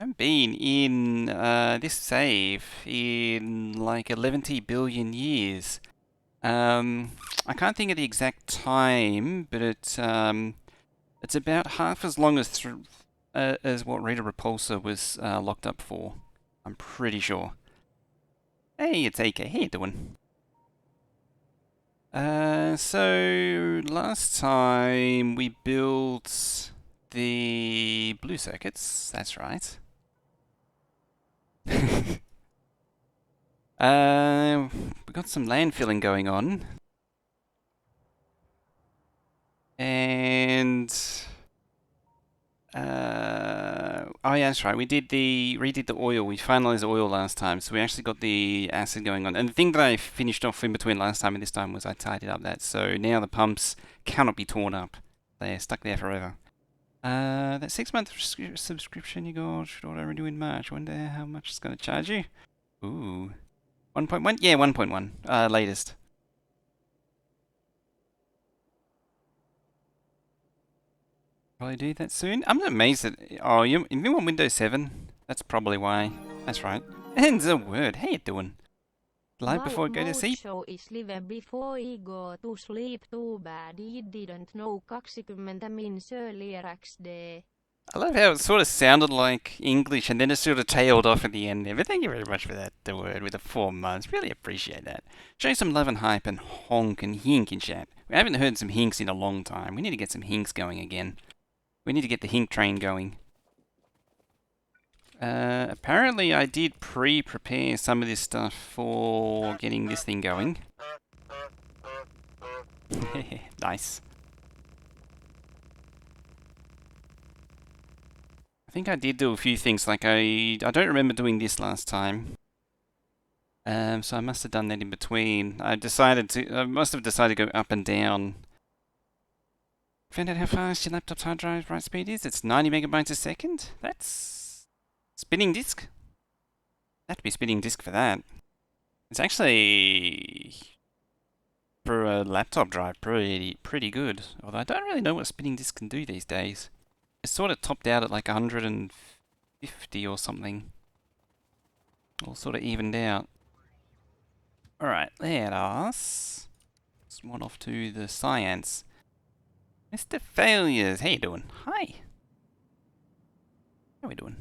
I haven't been in this save in like 11 billion years. I can't think of the exact time, but it's about half as long as what Rita Repulsa was locked up for. I'm pretty sure. Hey, it's AK. How you doing? So last time we built the blue circuits. That's right. We got some land filling going on, and oh yeah, that's right. We redid the oil. We finalized the oil last time, so we actually got the acid going on. And the thing that I finished off in between last time and this time was I tidied up that, so now the pumps cannot be torn up. They're stuck there forever. That 6-month subscription you got should auto renew in March. Wonder how much it's going to charge you. Ooh, 1.1? Yeah, 1.1. Latest. Probably do that soon. I'm amazed that. Oh, you want Windows 7? That's probably why. That's right. And the word. How you doing? Live before I go to sleep? Show is live before he go to sleep. Too bad he didn't know 20 minutes earlier XD. I love how it sort of sounded like English and then it sort of tailed off at the end there. But thank you very much for that, the word with the 4 months. Really appreciate that. Show some love and hype and honk and hink in chat. We haven't heard some hinks in a long time. We need to get some hinks going again. We need to get the hink train going. Apparently I did pre-prepare some of this stuff for getting this thing going. Nice. I think I did do a few things, like I don't remember doing this last time. So I must have done that in between. I must have decided to go up and down. Found out how fast your laptop's hard drive write speed is? It's 90 megabytes a second? That's spinning disk? That'd be spinning disk for that. It's actually, for a laptop drive, pretty good. Although I don't really know what spinning disk can do these days. It's sort of topped out at like 150 or something. All sort of evened out. Alright, let us swan off to the science. Mr. Failures, how you doing? Hi. How we doing?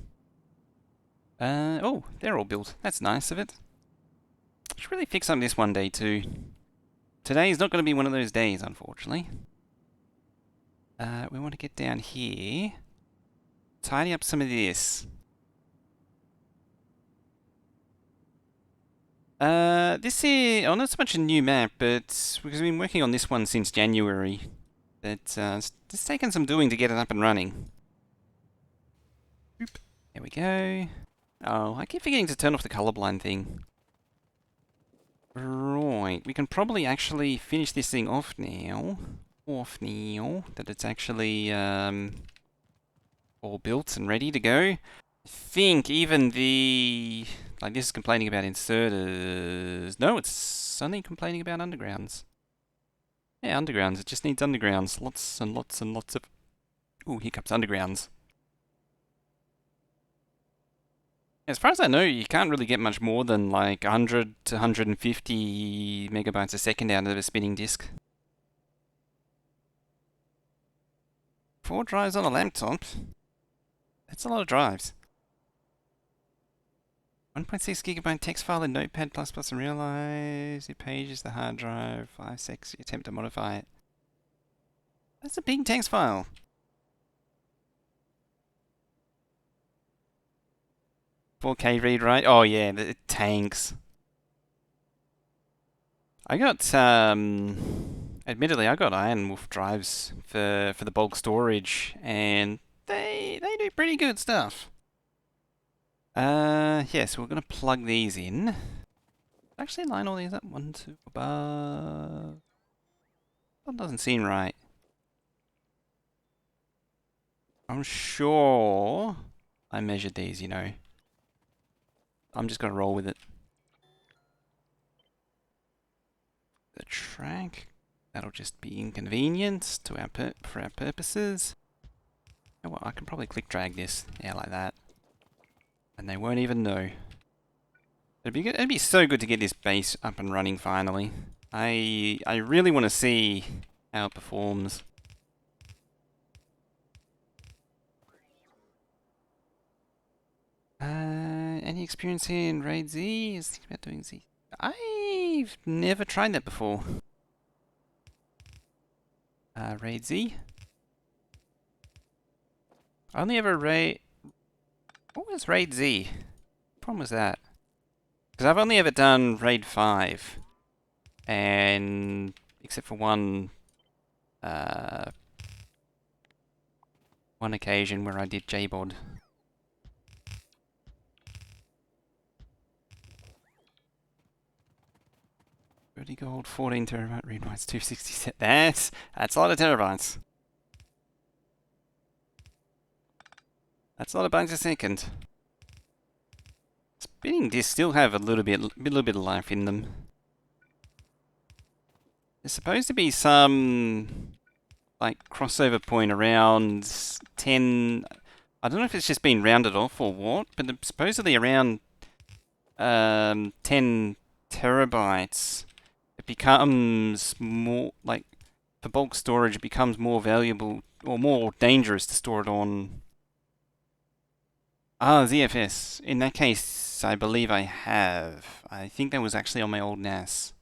Oh, they're all built. That's nice of it. Should really fix up this one day too. Today is not going to be one of those days, unfortunately. We want to get down here. Tidy up some of this. This is, oh, not so much a new map, but because we've been working on this one since January. But it's taken some doing to get it up and running. Oop. There we go. Oh, I keep forgetting to turn off the colorblind thing. Right, we can probably actually finish this thing off now. That it's actually all built and ready to go. I think even like this is complaining about inserters. No, it's only complaining about undergrounds. Yeah, undergrounds. It just needs undergrounds. Lots and lots and lots of... Ooh, here comes undergrounds. As far as I know, you can't really get much more than like 100 to 150 megabytes a second out of a spinning disk. 4 drives on a laptop? That's a lot of drives. 1.6 gigabyte text file in Notepad++ and realize it pages the hard drive. 5.6, you attempt to modify it. That's a big text file. "4K read write." Oh yeah, it tanks. I got admittedly I got Iron Wolf drives for the bulk storage, and they do pretty good stuff. Yeah, so we're gonna plug these in. Actually, line all these up. 1, 2, above. That doesn't seem right. I'm sure I measured these, you know. I'm just gonna roll with it. The track. That'll just be inconvenient to for our purposes. Oh, well, I can probably click drag this. Yeah, like that. And they won't even know. It'd be so good to get this base up and running finally. I really want to see how it performs. Any experience here in Raid Z? I was thinking about doing Z. I've never tried that before. Raid Z? I only ever raid... What was Raid Z? What one was that? Because I've only ever done Raid 5. And... except for one occasion where I did JBOD. 30 gold, 14 terabyte read writes, 260 set. That's a lot of terabytes. That's a lot of bytes a second. Spinning disks still have a little bit of life in them. There's supposed to be some like crossover point around 10. I don't know if it's just been rounded off or what, but supposedly around 10 terabytes. It becomes more like for bulk storage. It becomes more valuable or more dangerous to store it on. ZFS. In that case, I believe I have. I think that was actually on my old NAS.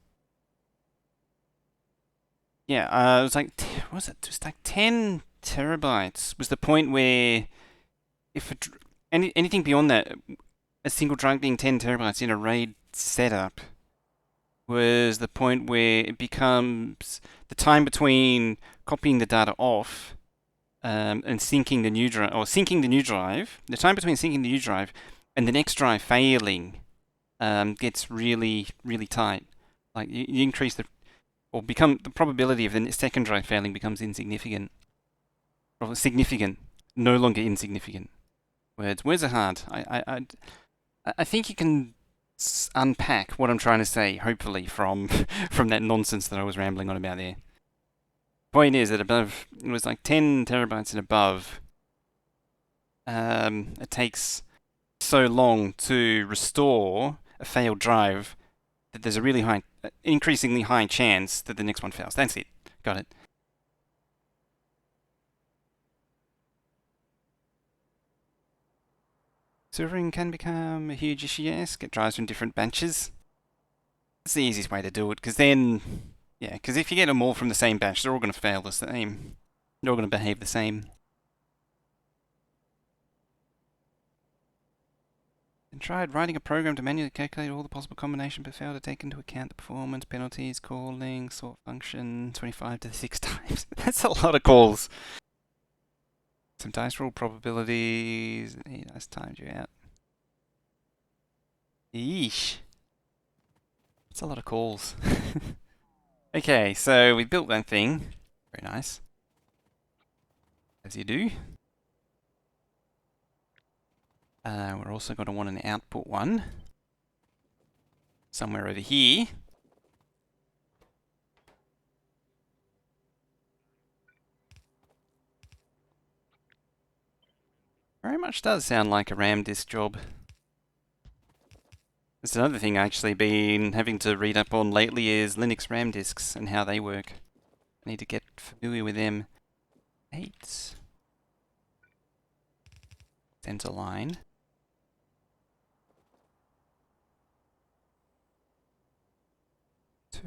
Yeah, it was like, what was it? It was like 10 terabytes was the point where if anything beyond that, a single drive being 10 terabytes in a RAID setup was the point where it becomes the time between copying the data off and syncing the new drive, or syncing the new drive, the time between syncing the new drive and the next drive failing gets really, really tight. Like you increase the probability of the second drive failing becomes insignificant. Or significant, no longer insignificant. Words are hard. I think you can unpack what I'm trying to say, hopefully, from from that nonsense that I was rambling on about there. Point is that above, it was like 10 terabytes and above. It takes so long to restore a failed drive that there's a really high, increasingly high chance that the next one fails. That's it. Got it. Servering can become a huge issue, yes. Get drives from different batches. It's the easiest way to do it, because then, yeah, because if you get them all from the same batch, they're all going to fail the same. They're all going to behave the same. And tried writing a program to manually calculate all the possible combinations, but failed to take into account the performance, penalties, calling, sort function, 25 to the 6 times. That's a lot of calls. Some dice roll probabilities. That's timed you out. Yeesh. That's a lot of calls. Okay, so we built that thing. Very nice. As you do. We're also going to want an output one. Somewhere over here. Very much does sound like a RAM disk job. That's another thing I've actually been having to read up on lately is Linux RAM disks and how they work. I need to get familiar with them. 8. Center line. 2,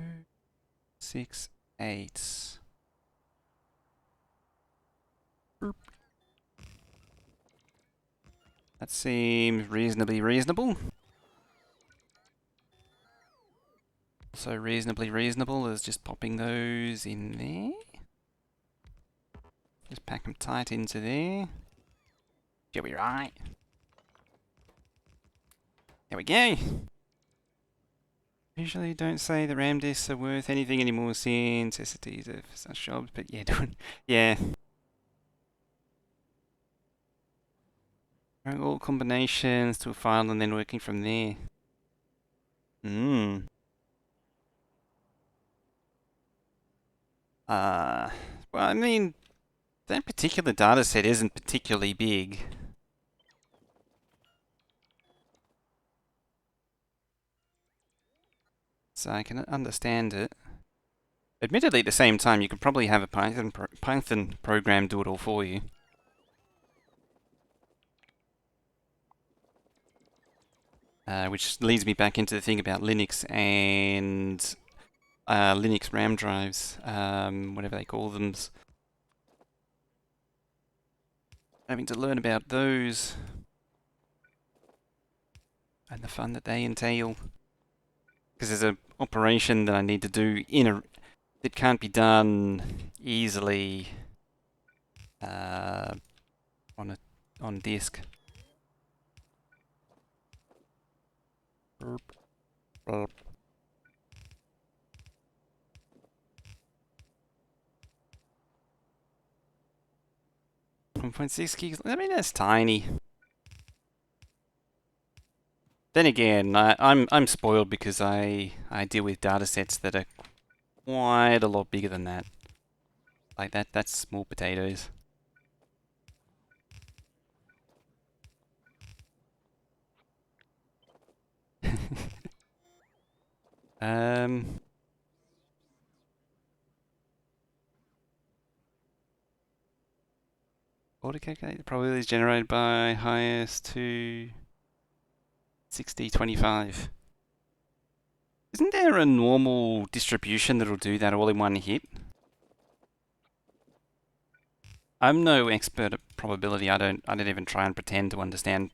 6, 8. Boop. That seems reasonably reasonable. Also reasonably reasonable is just popping those in there. Just pack them tight into there. You'll be right. There we go. Usually don't say the RAM disks are worth anything anymore since SSDs are for such jobs, but yeah, yeah. All combinations to a file and then working from there. Well, I mean, that particular data set isn't particularly big. So I can understand it. Admittedly, at the same time, you could probably have a Python program do it all for you. Which leads me back into the thing about Linux and Linux RAM drives, whatever they call them. Having to learn about those and the fun that they entail. Because there's an operation that I need to do that can't be done easily on disk. Burp, burp. 1.6 gigs. I mean, that's tiny. Then again, I'm spoiled because I deal with data sets that are quite a lot bigger than that. Like that's small potatoes. um. Autocalculate the probabilities generated by highest to 60/25. Isn't there a normal distribution that'll do that all in one hit? I'm no expert at probability. I don't even try and pretend to understand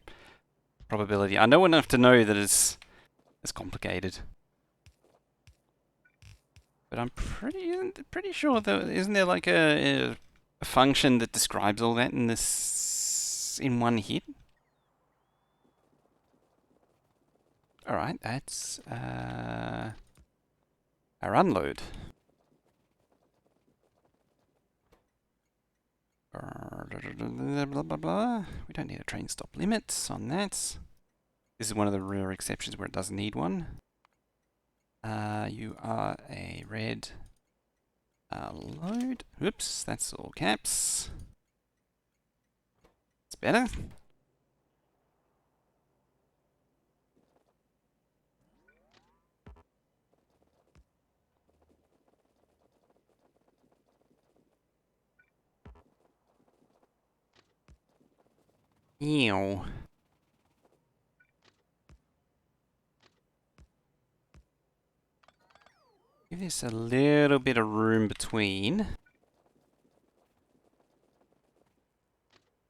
probability. I know enough to know that it's complicated. But I'm pretty sure that isn't there like a function that describes all that in one hit? All right, that's our unload. Blah, blah, blah. We don't need a train stop limit on that. This is one of the rare exceptions where it doesn't need one. You are a red load. Oops, that's all caps. It's better. Ew. Give this a little bit of room between.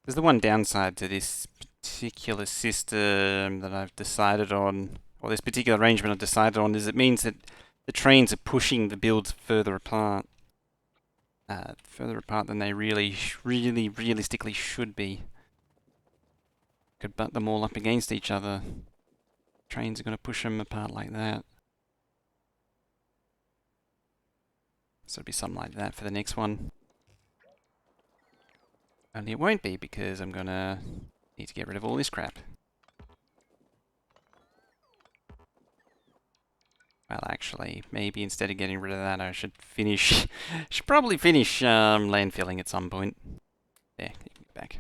There's the one downside to this particular system that I've decided on, or this particular arrangement I've decided on, is it means that the trains are pushing the builds further apart. Further apart than they really realistically should be. Could butt them all up against each other. Trains are going to push them apart like that. So it'll be something like that for the next one. Only it won't be because I'm going to need to get rid of all this crap. Well, actually, maybe instead of getting rid of that, I should finish... should probably finish landfilling at some point. There, you can get back.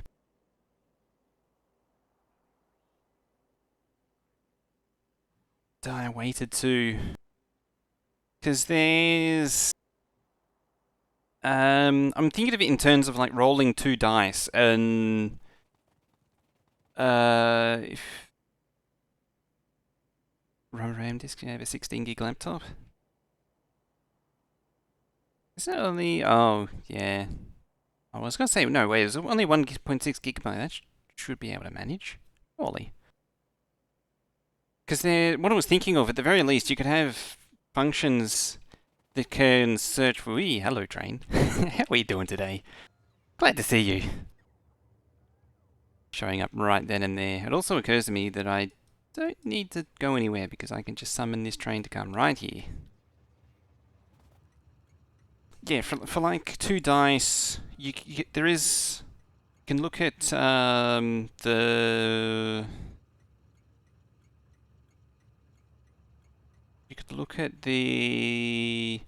I waited to... Because there's... I'm thinking of it in terms of like rolling 2 dice, and... if... RAM disk, you have a 16 gig laptop? Is it only... Oh, yeah. I was going to say, no, wait, there's only 1.6 gigabyte. That should be able to manage. Surely. Because what I was thinking of, at the very least, you could have functions that can search for... Hello, train. How are you doing today? Glad to see you. Showing up right then and there. It also occurs to me that I don't need to go anywhere because I can just summon this train to come right here. Yeah, for like 2 dice, there is... You can look at the... You could look at the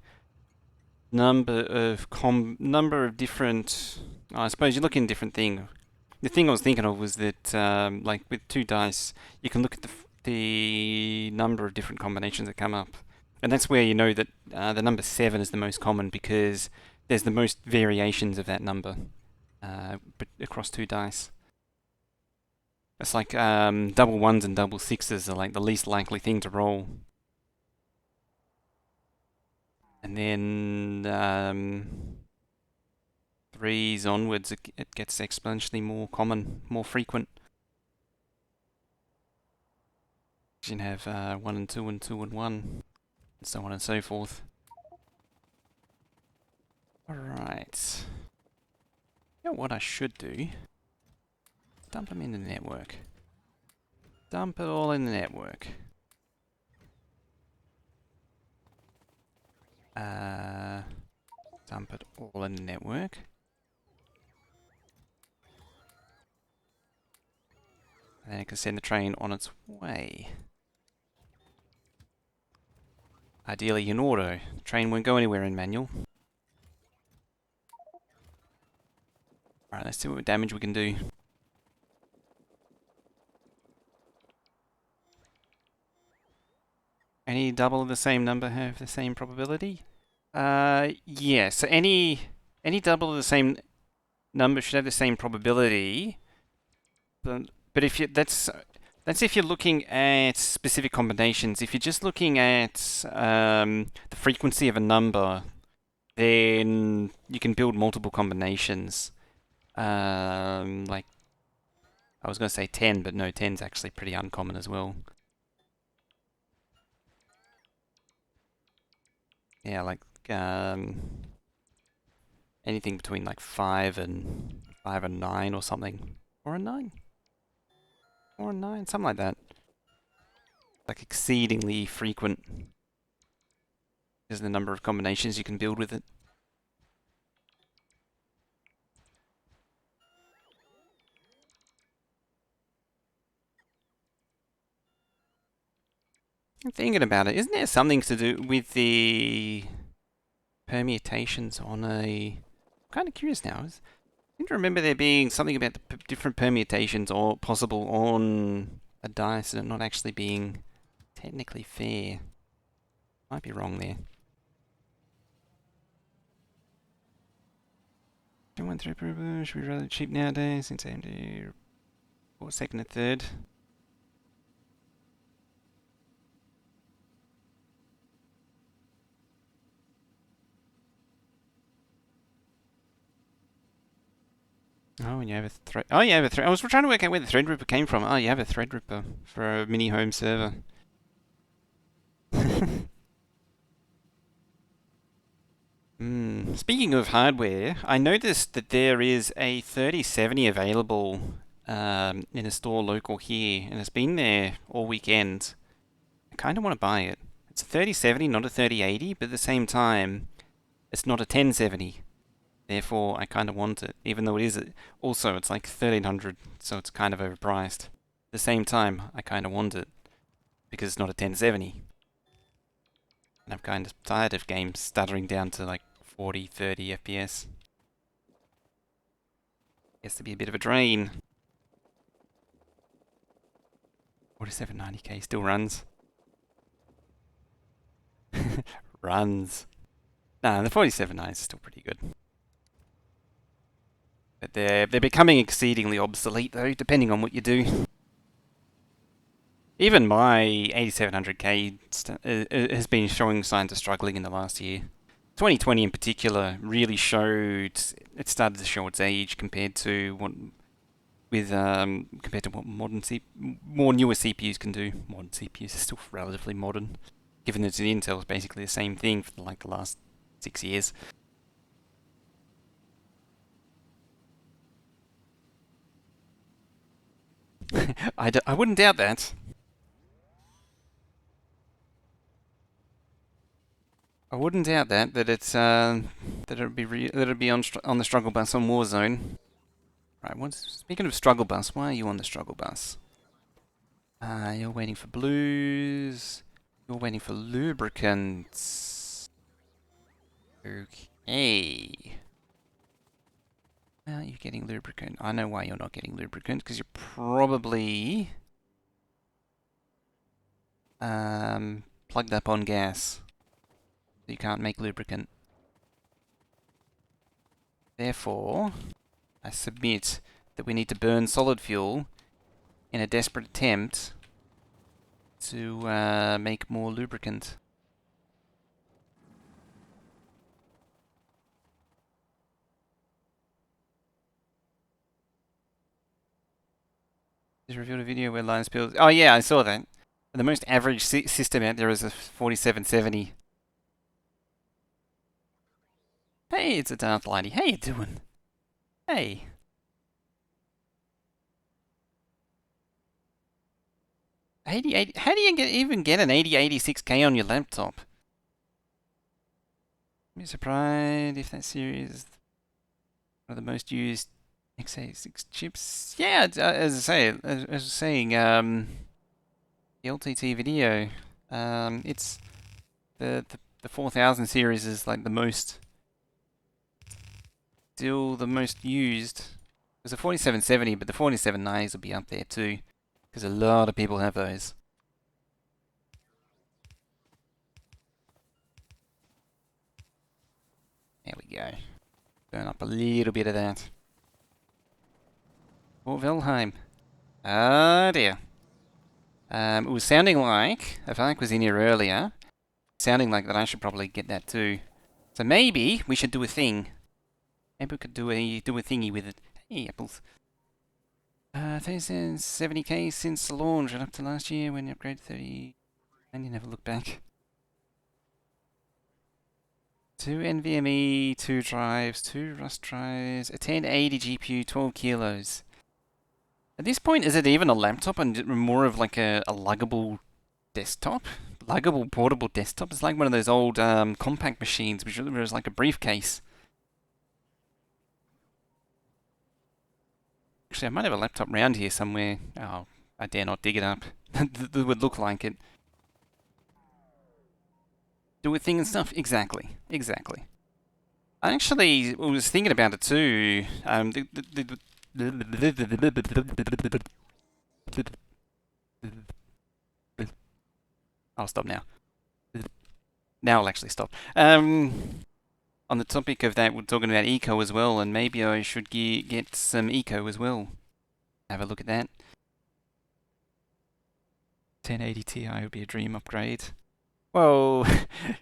number of different... I suppose you look in different thing. The thing I was thinking of was that, like with 2 dice, you can look at the number of different combinations that come up. And that's where you know that the number 7 is the most common because there's the most variations of that number across 2 dice. It's like double ones and double sixes are like the least likely thing to roll. And then threes onwards, it gets exponentially more common, more frequent. You can have 1 and 2 and 2 and 1, and so on and so forth. Alright. You know what I should do? Dump them in the network. Dump it all in the network. Dump it all in the network. And then I can send the train on its way. Ideally in auto. The train won't go anywhere in manual. Alright, let's see what damage we can do. Any double of the same number have the same probability? Yeah, so any double of the same number should have the same probability. But if you that's if you're looking at specific combinations. If you're just looking at the frequency of a number, then you can build multiple combinations. Like I was going to say 10, but no, 10's actually pretty uncommon as well. Yeah, like anything between like 5 and 9 or something, or a 9. Or a 9, something like that. Like exceedingly frequent is the number of combinations you can build with it. I'm thinking about it. Isn't there something to do with the permutations on a... I'm kind of curious now. I seem to remember there being something about the different permutations or possible on a dice and it not actually being technically fair. Might be wrong there. Went through should be rather cheap nowadays since AMD or second and third. Oh, and you have a thread. Oh, you have a thread. I was trying to work out where the Threadripper came from. Oh, you have a Threadripper for a mini home server. Speaking of hardware, I noticed that there is a 3070 available in a store local here, and it's been there all weekend. I kind of want to buy it. It's a 3070, not a 3080, but at the same time, it's not a 1070. Therefore, I kind of want it, even though it is also it's like 1300, so it's kind of overpriced. At the same time, I kind of want it because it's not a 1070. And I'm kind of tired of games stuttering down to like 40, 30 FPS. Gets to be a bit of a drain. 4790K still runs. Runs. Nah, the 4790 is still pretty good. But they're becoming exceedingly obsolete though, depending on what you do. Even my 8700K has been showing signs of struggling in the last year. 2020 in particular really showed it started to show its age compared to what more newer CPUs can do. Modern CPUs are still relatively modern, given that Intel is basically the same thing for like the last 6 years. I wouldn't doubt that. I wouldn't doubt that it's that it'd be on the struggle bus on Warzone. Right. Speaking of struggle bus, why are you on the struggle bus? You're waiting for blues. You're waiting for lubricants. Okay. Well, you're getting lubricant. I know why you're not getting lubricant, because you're probably plugged up on gas. You can't make lubricant. Therefore, I submit that we need to burn solid fuel in a desperate attempt to make more lubricant. Just revealed a video where Linus builds. Oh yeah, I saw that. The most average system out there is a 4770. Hey, it's a Darth Lighty. How you doing? Hey. 8080. How do you even get an 8086K on your laptop? I'm surprised if that series is one of the most used x86 chips. Yeah, as I say, as I was saying, the LTT video, it's the 4000 series is like the most, still the most used. There's a 4770, but the 4790s will be up there too, because a lot of people have those. There we go. Burn up a little bit of that. Fort Wilhelm. Ah dear. It was sounding like, if Alec was in here earlier, sounding like that I should probably get that too. So maybe we should do a thing. Maybe we could do a thingy with it. Hey, apples. 70k since the launch and up to last year when you upgraded 30. And you never look back. 2 NVMe, 2 drives, 2 Rust drives, a 1080 GPU, 12 kilos. At this point, is it even a laptop and more of like a luggable desktop? Luggable portable desktop? It's like one of those old compact machines, which was like a briefcase. Actually, I might have a laptop around here somewhere. Oh, I dare not dig it up. That would look like it. Do a thing and stuff? Exactly. Exactly. I actually was thinking about it too. I'll stop now. Now I'll actually stop. On the topic of that, we're talking about eco as well, and maybe I should get some eco as well. Have a look at that. 1080 Ti would be a dream upgrade. Well,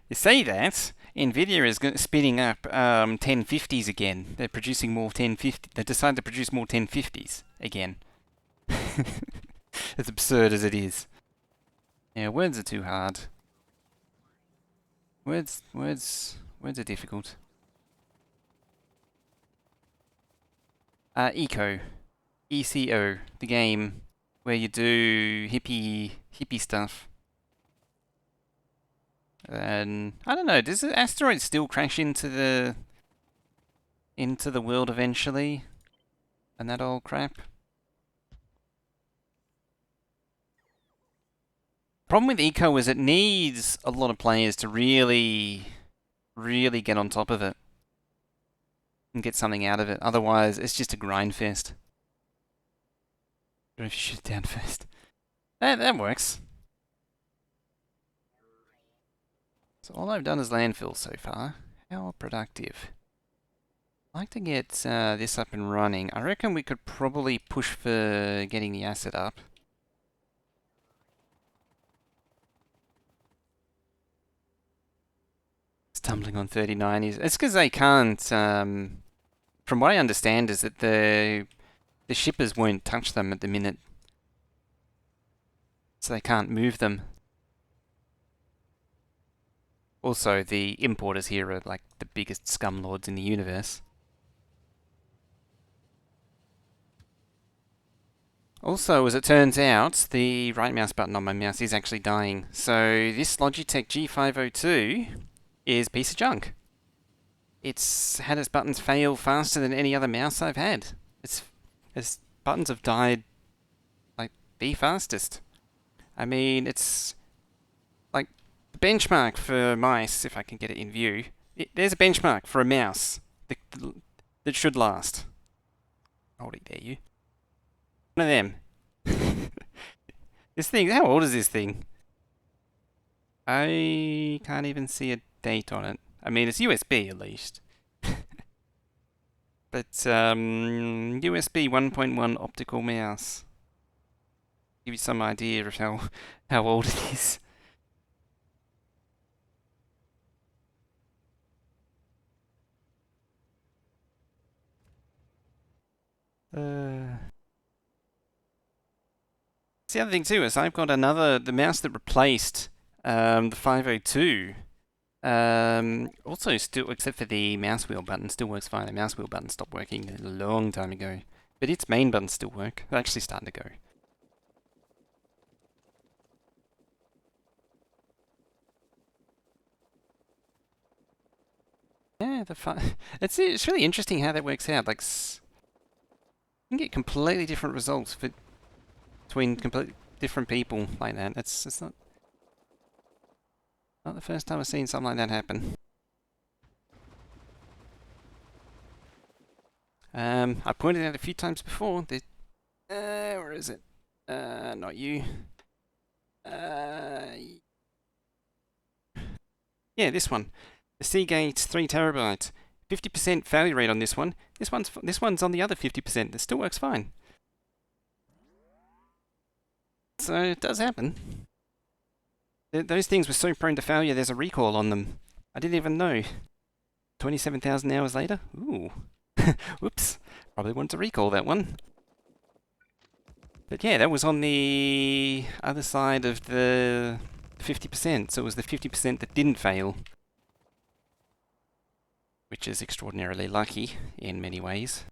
you say that. Nvidia is speeding up 1050s again. They're producing more 1050. They decided to produce more 1050s again. As absurd as it is. Yeah, words are too hard. Words are difficult. Eco. ECO, the game where you do hippie stuff. And I don't know, does the asteroid still crash into the world eventually? And that old crap? Problem with Eco is it needs a lot of players to really get on top of it and get something out of it. Otherwise, it's just a grind fest. I don't know if you shoot it down first. That works. So all I've done is landfill so far. How productive. I'd like to get this up and running. I reckon we could probably push for getting the asset up. Stumbling on 3090s. It's because they can't, from what I understand is that the shippers won't touch them at the minute. So they can't move them. Also, the importers here are like the biggest scumlords in the universe. Also, as it turns out, the right mouse button on my mouse is actually dying. So this Logitech G502 is a piece of junk. It's had its buttons fail faster than any other mouse I've had. Its buttons have died like the fastest. I mean, it's like the benchmark for mice, if I can get it in view. There's a benchmark for a mouse that should last. Hold it there, you. One of them. This thing, how old is this thing? I can't even see a date on it. I mean, it's USB at least. But USB 1.1 optical mouse. Give you some idea of how old it is. The other thing too is I've got the mouse that replaced the 502. Also still, except for the mouse wheel button, still works fine. The mouse wheel button stopped working a long time ago, but its main buttons still work. They're actually starting to go. Yeah, it's really interesting how that works out. Like, you can get completely different results between completely different people like that. It's not the first time I've seen something like that happen. I pointed out a few times before that. Where is it? Not you. Yeah, this one. The Seagate 3 terabytes. 50% failure rate on this one. This one's on the other 50%. It still works fine. So it does happen. Those things were so prone to failure. There's a recall on them. I didn't even know. 27,000 hours later. Ooh. Whoops. Probably want to recall that one. But yeah, that was on the other side of the 50%. So it was the 50% that didn't fail. Which is extraordinarily lucky in many ways.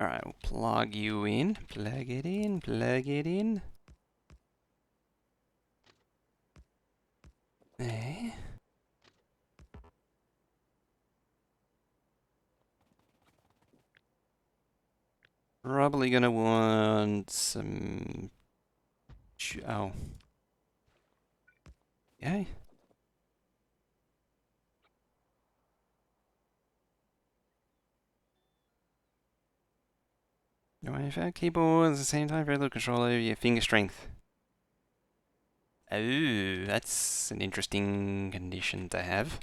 Alright, we'll plug you in. Plug it in, plug it in. There. Probably gonna want some... Oh. Okay. You want to keyboard at the same time, very little control over your finger strength. Oh, that's an interesting condition to have.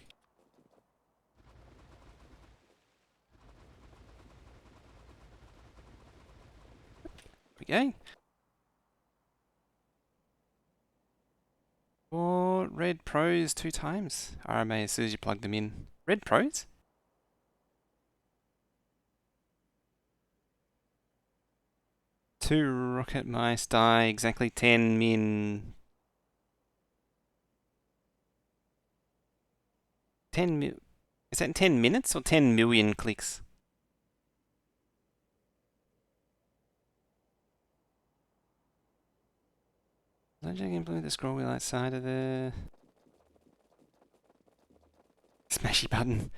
There we go. Or Red Pros 2 times. RMA as soon as you plug them in. Red Pros? Two rocket mice die exactly 10 min. 10 mil. Is that 10 minutes or 10 million clicks? Logic implement the scroll wheel outside of the smashy button.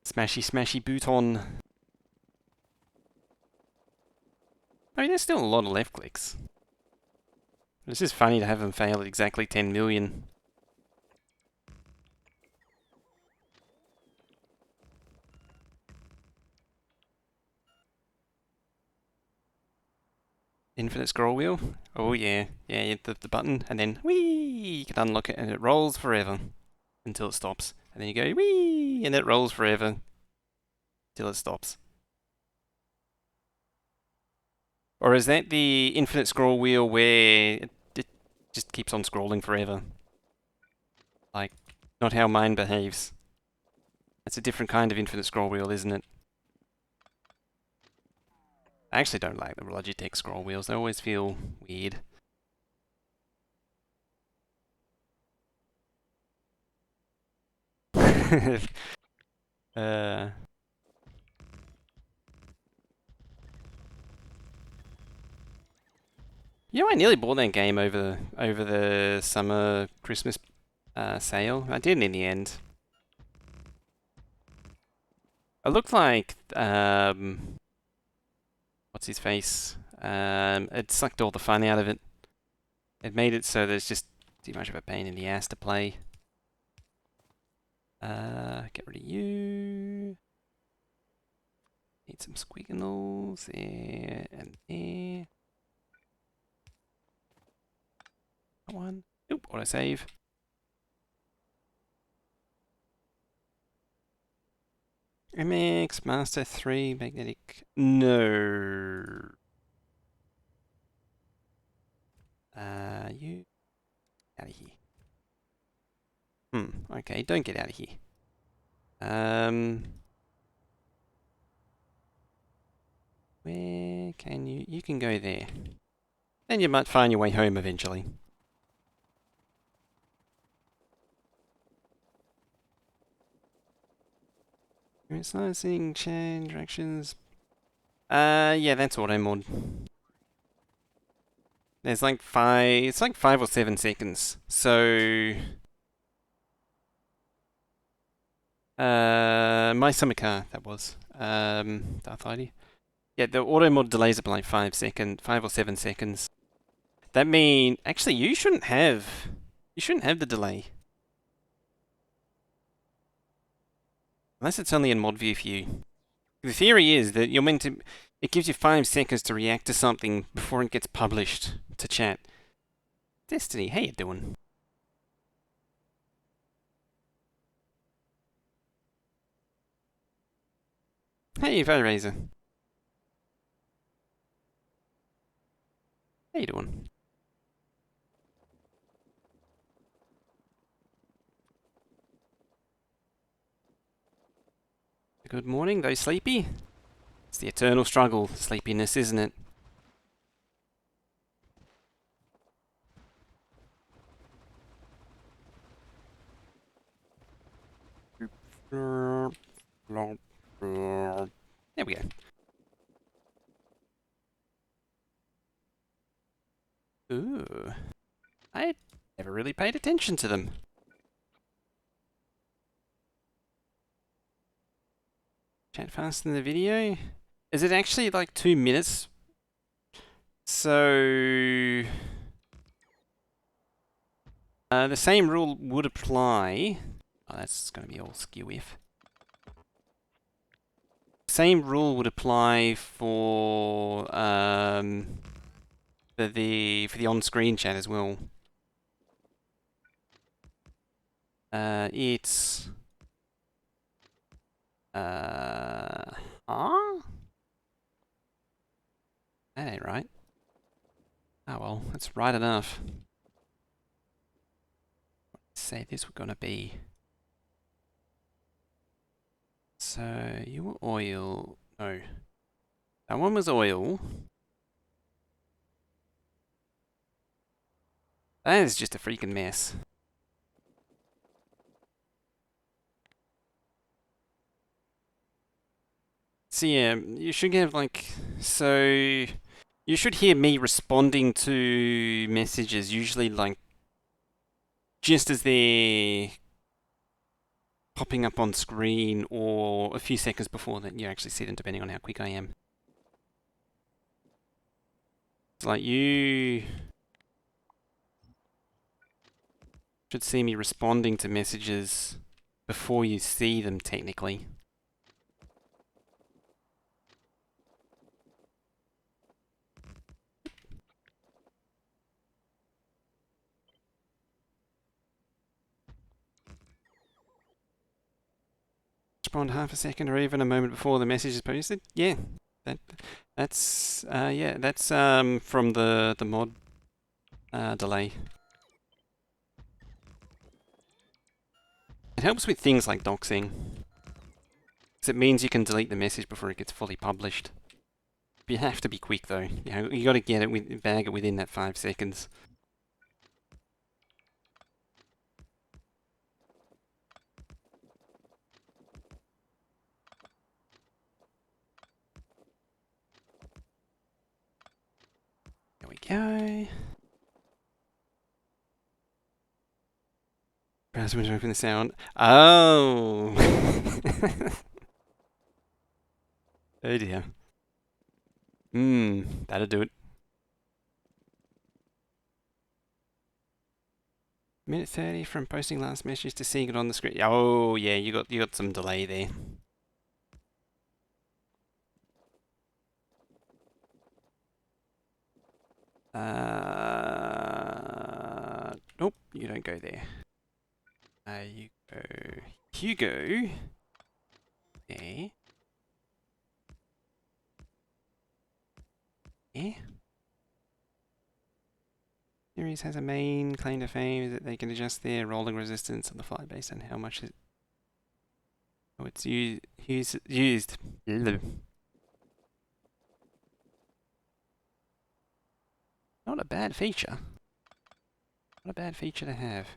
Smashy, smashy boot on. I mean, there's still a lot of left clicks. It's just funny to have them fail at exactly 10 million. Infinite scroll wheel. Oh yeah, yeah, you hit the button and then whee, you can unlock it and it rolls forever until it stops. And then you go whee, and it rolls forever till it stops. Or is that the infinite scroll wheel where it just keeps on scrolling forever? Like, not how mine behaves. That's a different kind of infinite scroll wheel, isn't it? I actually don't like the Logitech scroll wheels. They always feel weird. uh, you know, I nearly bought that game over the summer Christmas sale. I didn't in the end. It looked like what's his face? It sucked all the fun out of it. It made it so there's just too much of a pain in the ass to play. Get rid of you. Need some squiggles there and there. Come one. Oop, autosave. MX, Master 3, Magnetic. No. You out of here. Okay, don't get out of here. Where can you? You can go there. Then you might find your way home eventually. It's licensing, change, directions. Yeah, that's auto mod. There's like 5, it's like 5 or 7 seconds. So, my summer car, that was. Darth Idea. Yeah, the auto mod delays it by like 5 or 7 seconds. That mean, actually, you shouldn't have the delay. Unless it's only in mod view for you. The theory is that you're meant to, it gives you 5 seconds to react to something before it gets published to chat. Destiny, how you doing? Hey, Razor. How you doing? Good morning, though sleepy? It's the eternal struggle, sleepiness, isn't it? There we go. Ooh. I never really paid attention to them. Chat faster than the video? Is it actually like 2 minutes? So... the same rule would apply... Oh, that's going to be all skew if. Same rule would apply for the on-screen chat as well. It's huh? That ain't right. Oh well, that's right enough. Let's say this we're gonna be. So you were oil. No, that one was oil. That is just a freaking mess. So yeah, you should have like, so you should hear me responding to messages usually like just as they're popping up on screen or a few seconds before that you actually see them, depending on how quick I am. It's like you should see me responding to messages before you see them technically. Respond half a second or even a moment before the message is posted. Yeah, that's from the mod delay. It helps with things like doxing, because it means you can delete the message before it gets fully published. You have to be quick though. You got to get it bag it within that 5 seconds. There we go. Browser window, open the sound. Oh! Oh dear. That'll do it. Minute 30 from posting last message to seeing it on the screen. Oh yeah, you got some delay there. You don't go there. You go. You go there. Yeah. Series has a main claim to fame is that they can adjust their rolling resistance on the fly based on how much it's used. Not a bad feature. Not a bad feature to have.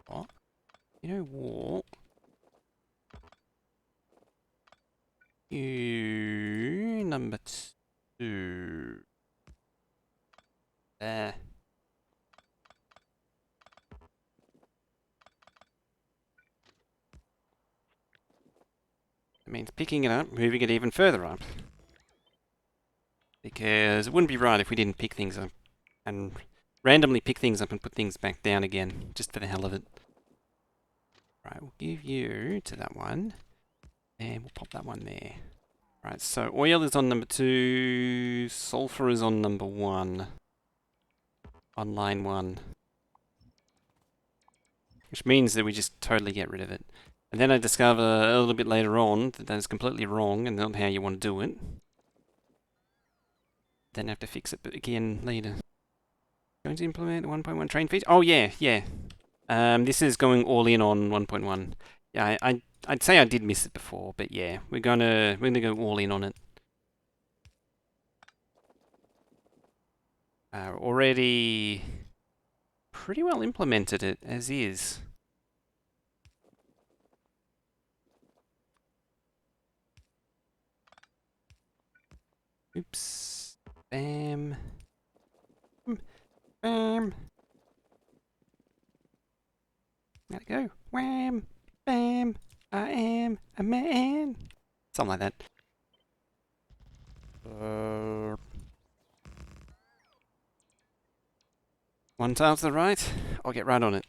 What? You know what? You number 2. There. It means picking it up, moving it even further up. Because it wouldn't be right if we didn't pick things up and randomly pick things up and put things back down again, just for the hell of it. Right, we'll give you to that one, and we'll pop that one there. Right, so oil is on number 2, sulfur is on number 1, on line 1. Which means that we just totally get rid of it. And then I discover a little bit later on that that's completely wrong and not how you want to do it. Then have to fix it again later. Going to implement the 1.1 train feature? Oh yeah, yeah. This is going all in on 1.1. Yeah, I'd say I did miss it before, but yeah, we're gonna go all in on it. Already pretty well implemented it as is. Oops. Bam. Bam. Gotta go. Wham. Bam. I am a man. Something like that. One tile to the right. I'll get right on it.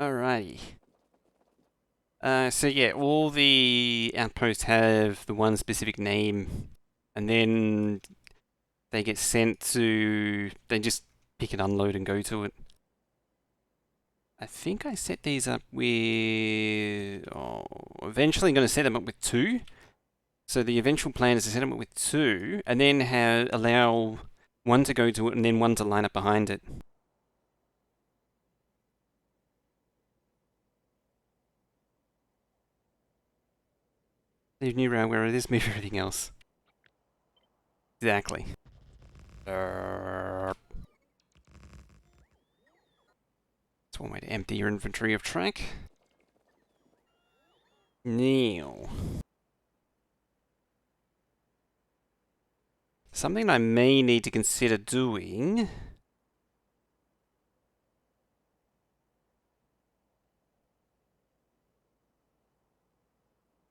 Alrighty. So yeah, all the outposts have the one specific name, and then they get sent to. They just pick it, unload, and go to it. I think I set these up with. Oh, eventually, I'm going to set them up with 2. So the eventual plan is to set them up with 2, and then allow one to go to it, and then one to line up behind it. Leave new railway where it is, move everything else. Exactly. That's one way to empty your inventory of track. Now, something I may need to consider doing.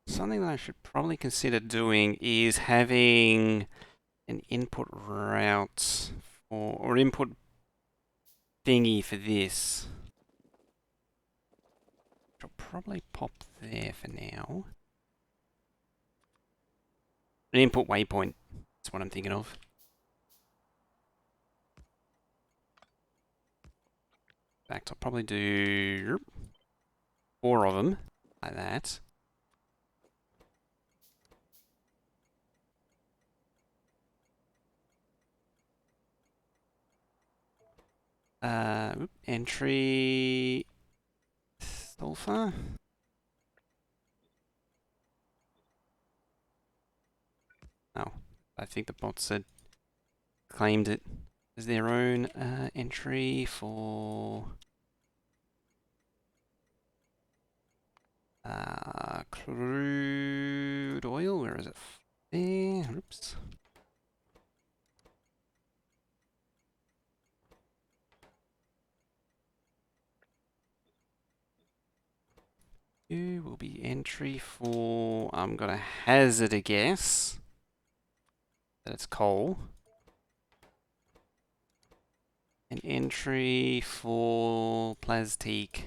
Something that I should probably consider doing is having an input route or input thingy for this. I'll probably pop there for now. An input waypoint. That's what I'm thinking of. In fact, I'll probably do 4 of them like that. Entry sulfur. Oh, I think the bot said claimed it as their own entry for crude oil. Where is it? There. Oops. You will be entry for. I'm gonna hazard a guess that it's coal. An entry for plastique.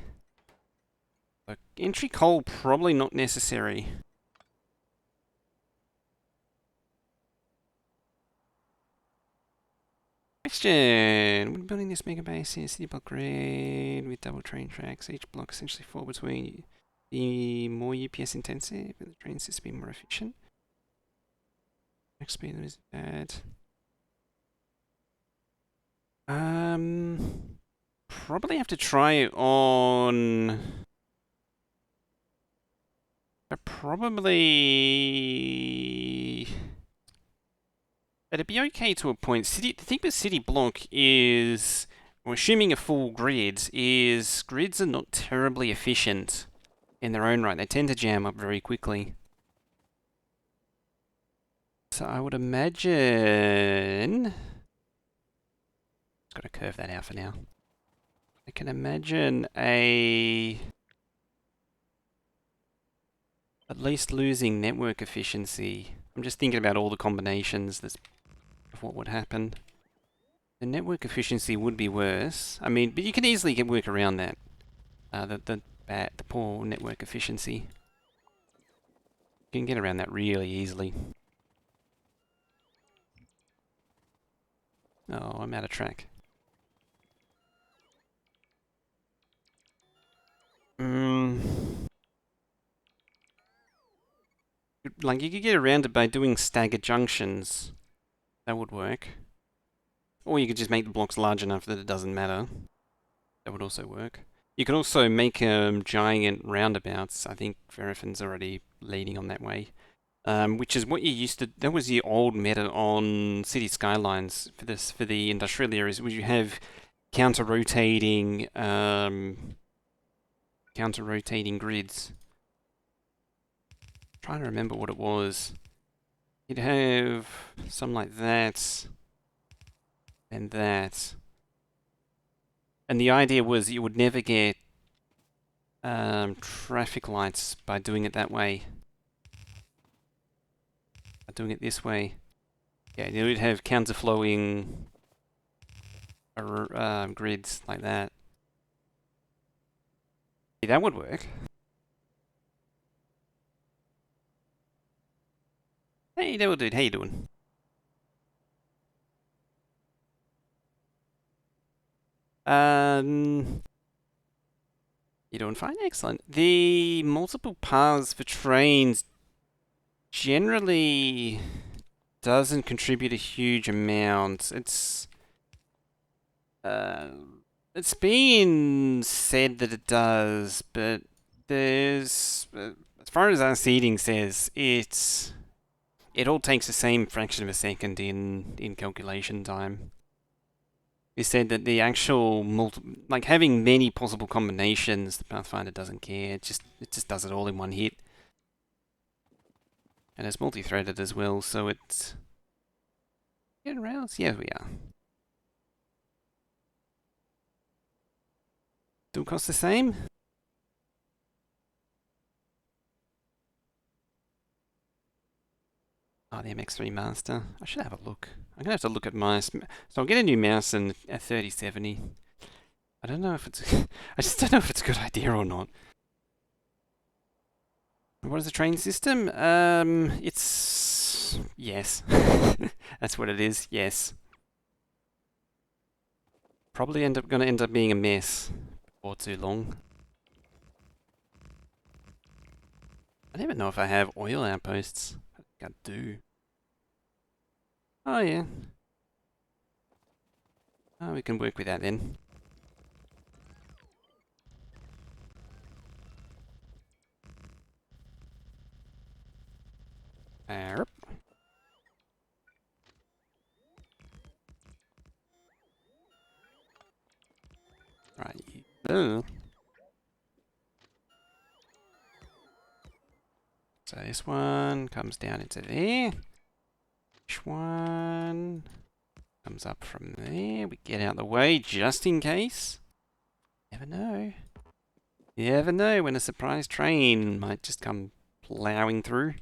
Entry coal, probably not necessary. Question. When building this megabase in a city block grid with double train tracks, each block essentially fall between the more UPS intensive and the train system be more efficient. Max speed is bad. Probably have to try it on. Probably. It'd be okay to a point. The thing with city block is, well, assuming a full grid, is grids are not terribly efficient in their own right. They tend to jam up very quickly. So I would imagine. Just got to curve that out for now. I can imagine at least losing network efficiency. I'm just thinking about all the combinations of what would happen. The network efficiency would be worse. I mean, but you can easily work around that. The poor network efficiency. You can get around that really easily. Oh, I'm out of track. Like, you could get around it by doing staggered junctions. That would work. Or you could just make the blocks large enough that it doesn't matter. That would also work. You can also make giant roundabouts. I think Verafin's already leading on that way. Which is what you used to. That was the old meta on city skylines for the industrial areas, where you have counter-rotating grids. I'm trying to remember what it was. You'd have something like that and that. And the idea was you would never get traffic lights by doing it that way. By doing it this way. Yeah, you would have counterflowing grids like that. Yeah, that would work. Hey, Devil Dude, how you doing? You're doing fine, excellent. The multiple paths for trains generally doesn't contribute a huge amount. It's been said that it does, but there's, as far as our seeding says, it all takes the same fraction of a second in calculation time. It said that the actual like having many possible combinations, the Pathfinder doesn't care. It just does it all in one hit, and it's multi-threaded as well, so it's getting rounds. Yeah, we are. Still cost the same. Oh, the MX3 Master. I should have a look. I'm gonna have to look at my. So I'll get a new mouse and a 3070. I don't know if it's. I just don't know if it's a good idea or not. What is the train system? It's yes. That's what it is. Yes. Probably gonna end up being a mess before too long. I don't even know if I have oil outposts. I think I do. Oh yeah. Oh, we can work with that then. Right, so this one comes down into there. This one comes up from there. We get out of the way just in case. Never know. You never know when a surprise train might just come plowing through.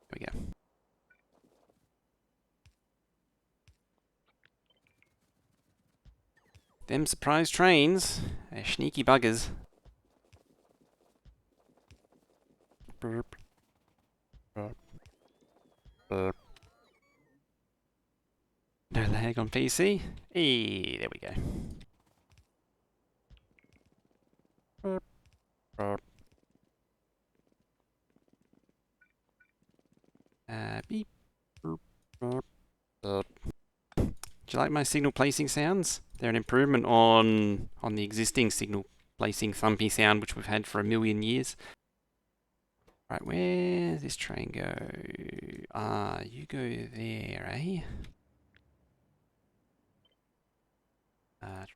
There we go. Them surprise trains, they're sneaky buggers. burp, burp, burp. No lag on PC. Hey, there we go. Burp, burp. Beep, burp, burp, burp. Do you like my signal placing sounds? They're an improvement on the existing signal placing thumpy sound which we've had for a million years. Right, where's this train go? Ah, you go there, eh?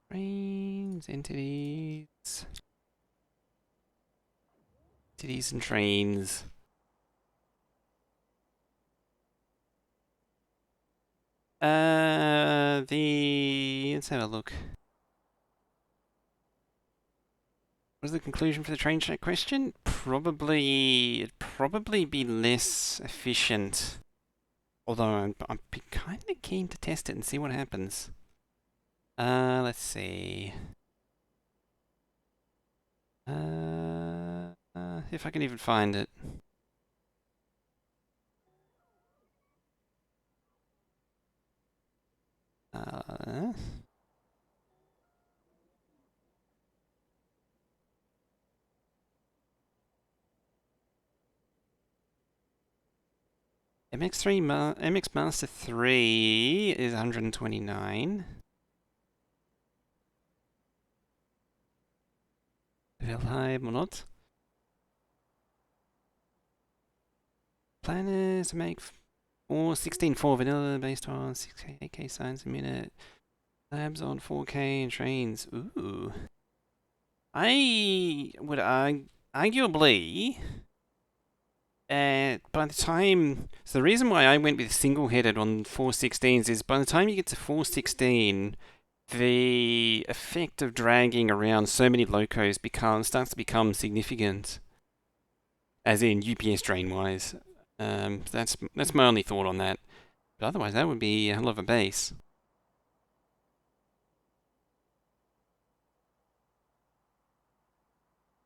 Trains, entities, entities and trains. Let's have a look. What is the conclusion for the train check question? It'd probably be less efficient. Although I'm kind of keen to test it and see what happens. Let's see. If I can even find it. Uh, MX Master 3 is 129. Wilhelm or not. Plan is to make 4 vanilla based on 6K signs a minute. Labs on 4K and trains. Ooh. I would arguably, by the time, so the reason why I went with single-headed on 416s is by the time you get to 416, the effect of dragging around so many locos starts to become significant, as in UPS drain-wise. That's my only thought on that. But otherwise, that would be a hell of a base.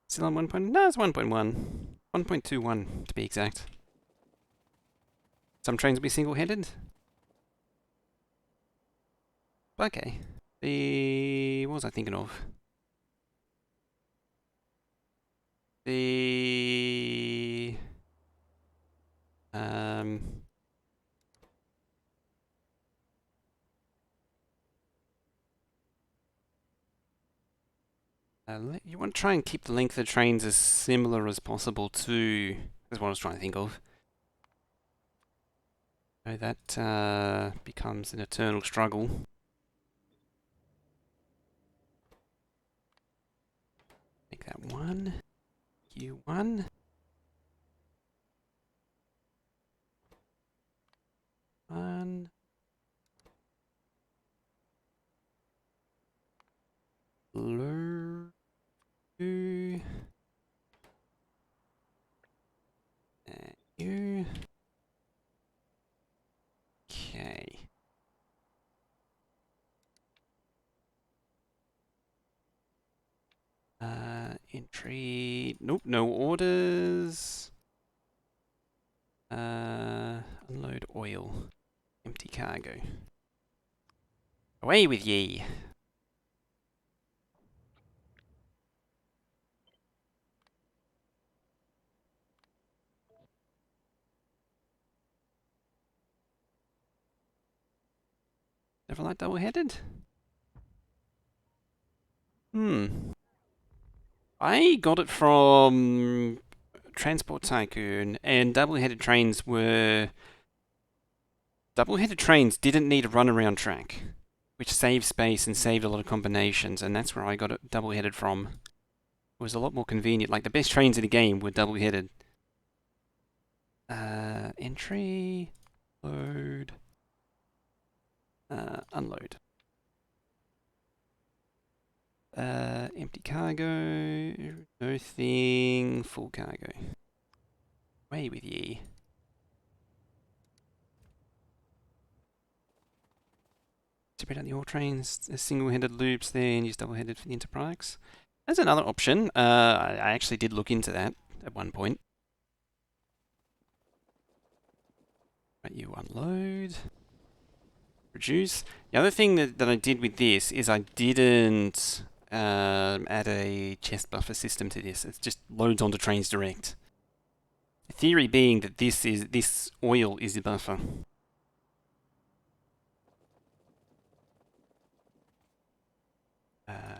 Still on 1. No, it's 1.1. 1.21 to be exact. Some trains will be single-headed. Okay. What was I thinking of? You want to try and keep the length of the trains as similar as possible to... That's what I was trying to think of. So that becomes an eternal struggle. Make that 1. Q1. 1. Blue. 2. And you. Okay. Entry. Nope, no orders. Unload oil. Empty cargo. Away with ye. Never like double-headed? I got it from Transport Tycoon, and double-headed trains didn't need a runaround track, which saved space and saved a lot of combinations, and that's where I got it double-headed from. It was a lot more convenient. Like, the best trains in the game were double-headed. Entry, load, unload. Empty cargo, no thing, full cargo. Away with ye. Spread out the ore trains, single-headed loops there, and use double-headed for the interproducts. That's another option. I actually did look into that at one point. Right, you unload. Reduce. The other thing that I did with this is I didn't add a chest buffer system to this. It just loads onto trains direct. The theory being that this oil is the buffer.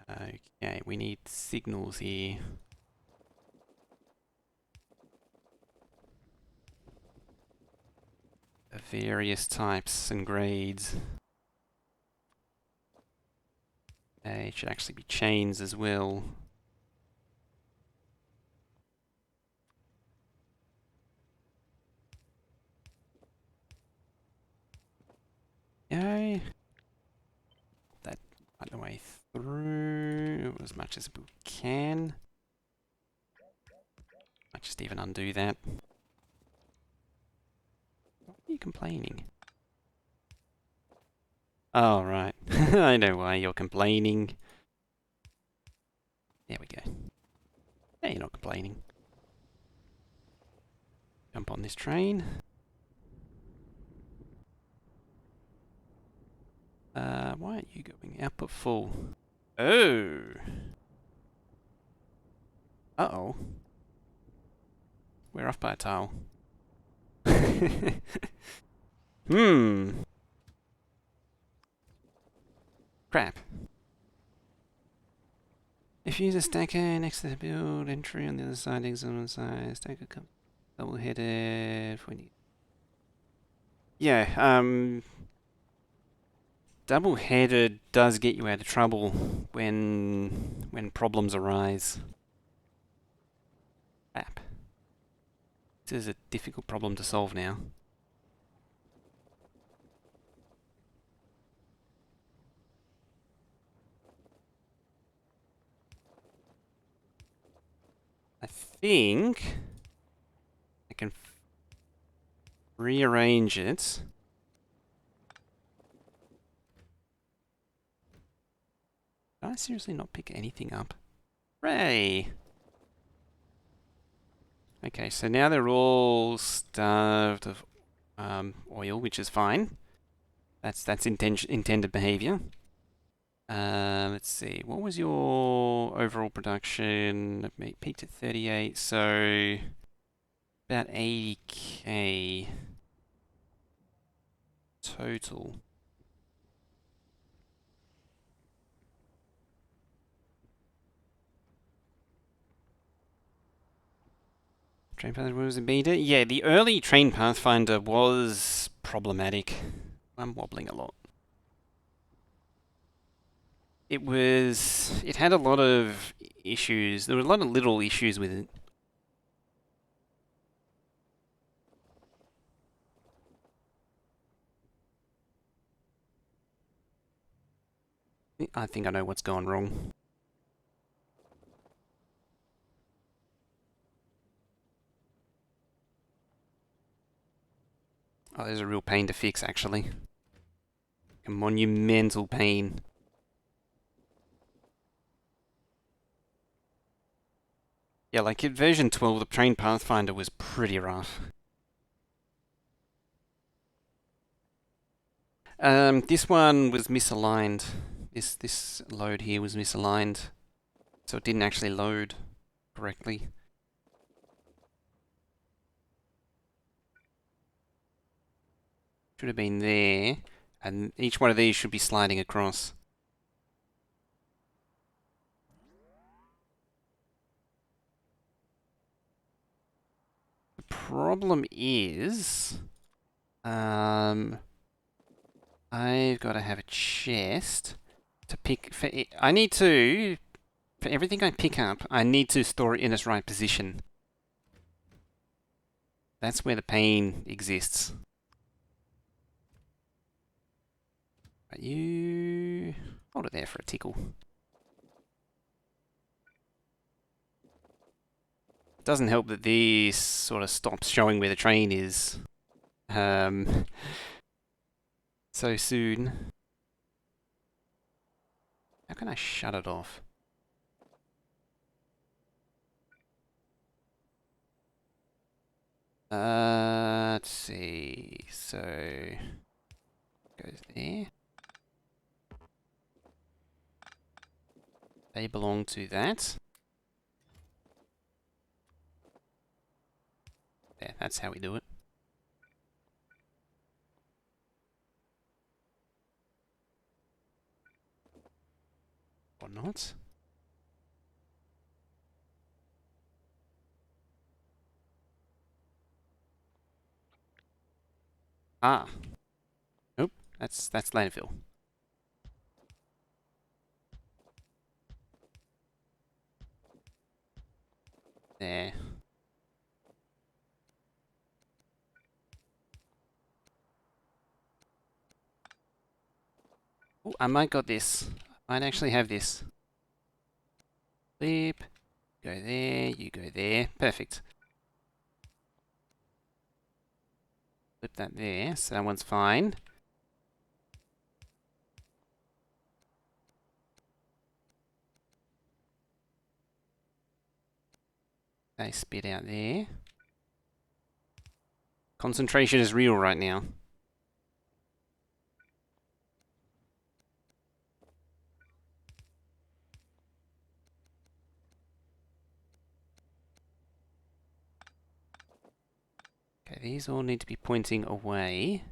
Okay, we need signals here. Of various types and grades. It should actually be chains as well. Okay. That right the way through as much as we can. Might just even undo that. Why are you complaining? Oh, right. I know why you're complaining. There we go. Yeah, you're not complaining. Jump on this train. Why aren't you going? Output full. Oh! Uh-oh. We're off by a tile. Hmm. Crap. If you use a stacker next to the build entry on the other side, exit on the side, stacker comes double-headed. Yeah, double-headed does get you out of trouble when problems arise. Crap. This is a difficult problem to solve now. I think I can rearrange it. Did I seriously not pick anything up? Hooray! Okay, so now they're all starved of oil, which is fine. That's intended behavior. Let's see. What was your overall production? It peaked at 38, so about 80k total. Train Pathfinder was a beta? Yeah, the early Train Pathfinder was problematic. I'm wobbling a lot. It had a lot of issues. There were a lot of little issues with it. I think I know what's gone wrong. Oh, there's a real pain to fix, actually. A monumental pain. Yeah, like in version 12, the Train Pathfinder was pretty rough. This one was misaligned. This load here was misaligned, so it didn't actually load correctly. Should have been there, and each one of these should be sliding across. The problem is, I've got to have a chest to pick. I need to, for everything I pick up, I need to store it in its right position. That's where the pain exists. But you hold it there for a tickle. It doesn't help that this sort of stops showing where the train is so soon. How can I shut it off? Let's see. So goes there. They belong to that. Yeah, that's how we do it. Or not. Ah. Nope. That's landfill. There. Oh, I might got this. I might actually have this. Flip. Go there. You go there. Perfect. Flip that there. So that one's fine. They spit out there. Concentration is real right now. Okay, these all need to be pointing away.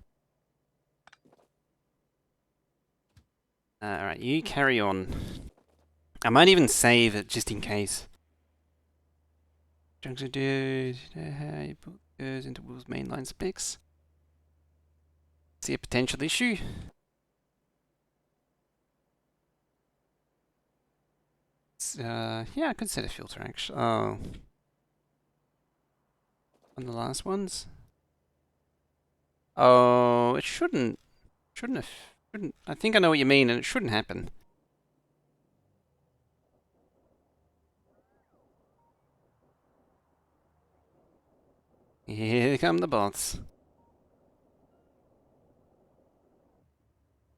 Alright, you carry on. I might even save it just in case. Junction dude, goes into Will's mainline specs. See a potential issue. Yeah, I could set a filter actually. Oh, on the last ones. Oh, it shouldn't. Shouldn't have. Shouldn't. I think I know what you mean, and it shouldn't happen. Here come the bots.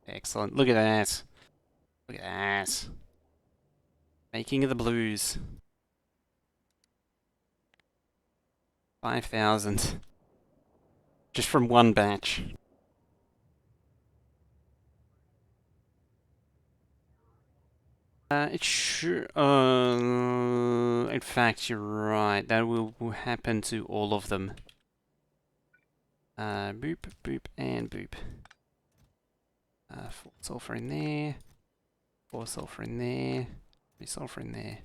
Excellent. Look at that. Look at that. Making of the blues. 5,000. Just from one batch. It sure. In fact, you're right. That will happen to all of them. Boop, boop, and boop. 4 sulfur in there. 4 sulfur in there. 3 sulfur in there.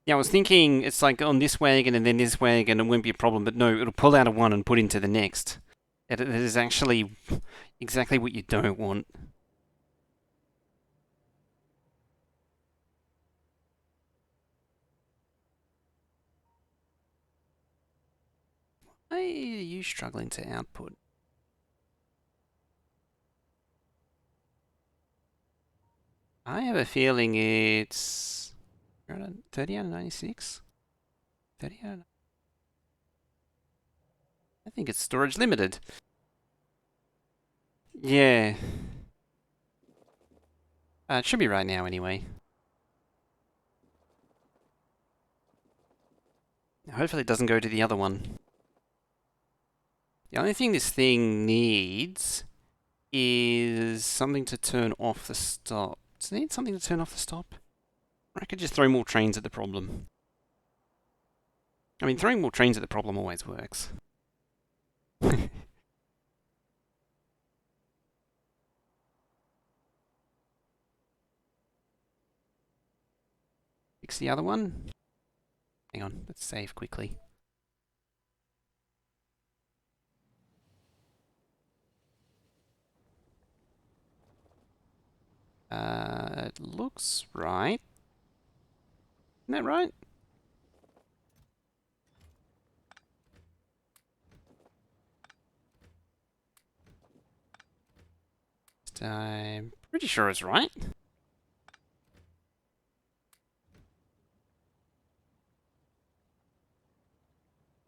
Yeah, I was thinking it's like on this wagon and then this wagon, it won't be a problem, but no, it'll pull out of one and put into the next. It is actually exactly what you don't want. Why are you struggling to output? I have a feeling it's 30 out of 96? 30 out of... I think it's storage limited. Yeah. It should be right now anyway. Hopefully it doesn't go to the other one. The only thing this thing needs is something to turn off the stop. Does it need something to turn off the stop? Or I could just throw more trains at the problem. I mean, throwing more trains at the problem always works. Fix the other one. Hang on, let's save quickly. It looks right. Isn't that right? I'm pretty sure it's right.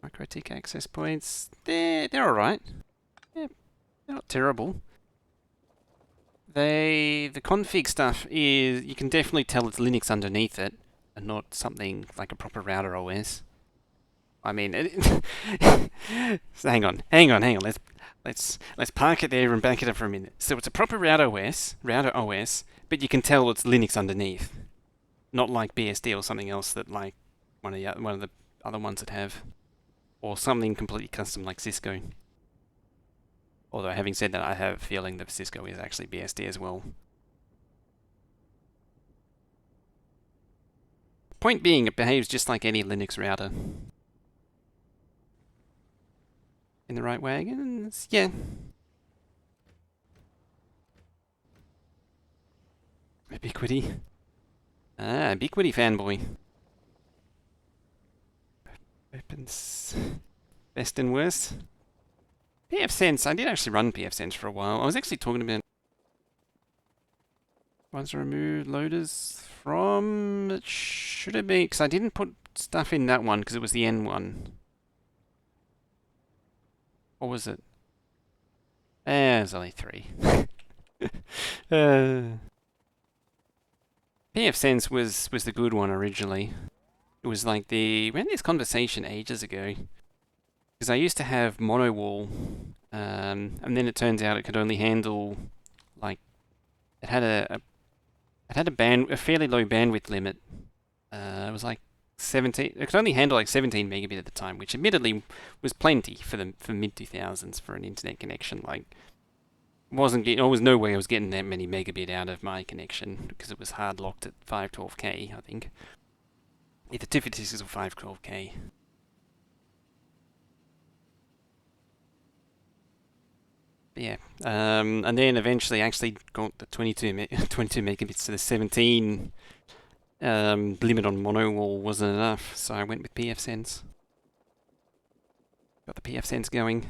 Microtik access points. They're alright. Yeah, they're not terrible. The config stuff is, you can definitely tell it's Linux underneath it, and not something like a proper router OS. I mean, hang on. Let's park it there and back it up for a minute. So it's a proper router OS, but you can tell it's Linux underneath, not like BSD or something else that like one of the other ones that have, or something completely custom like Cisco. Although having said that, I have a feeling that Cisco is actually BSD as well. Point being, it behaves just like any Linux router. In the right way, yeah. Ubiquity. Ah, Ubiquity fanboy. Opens best and worst. pfSense, I did actually run pfSense for a while. I was actually talking about ones removed loaders from. It should have been, because I didn't put stuff in that one because it was the N one. Or was it? There's only 3. pfSense was the good one originally. It was like we had this conversation ages ago. Because I used to have mono wall, and then it turns out it could only handle, like, it had a fairly low bandwidth limit. It was like 17. It could only handle like 17 megabit at the time, which admittedly was plenty for mid 2000s for an internet connection. Like, there was no way I was getting that many megabit out of my connection because it was hard locked at 512k, I think. Either 256 or 512k. Yeah, and then eventually actually got the 22 megabits to the 17 limit on mono wall wasn't enough, so I went with pfSense. Got the pfSense going.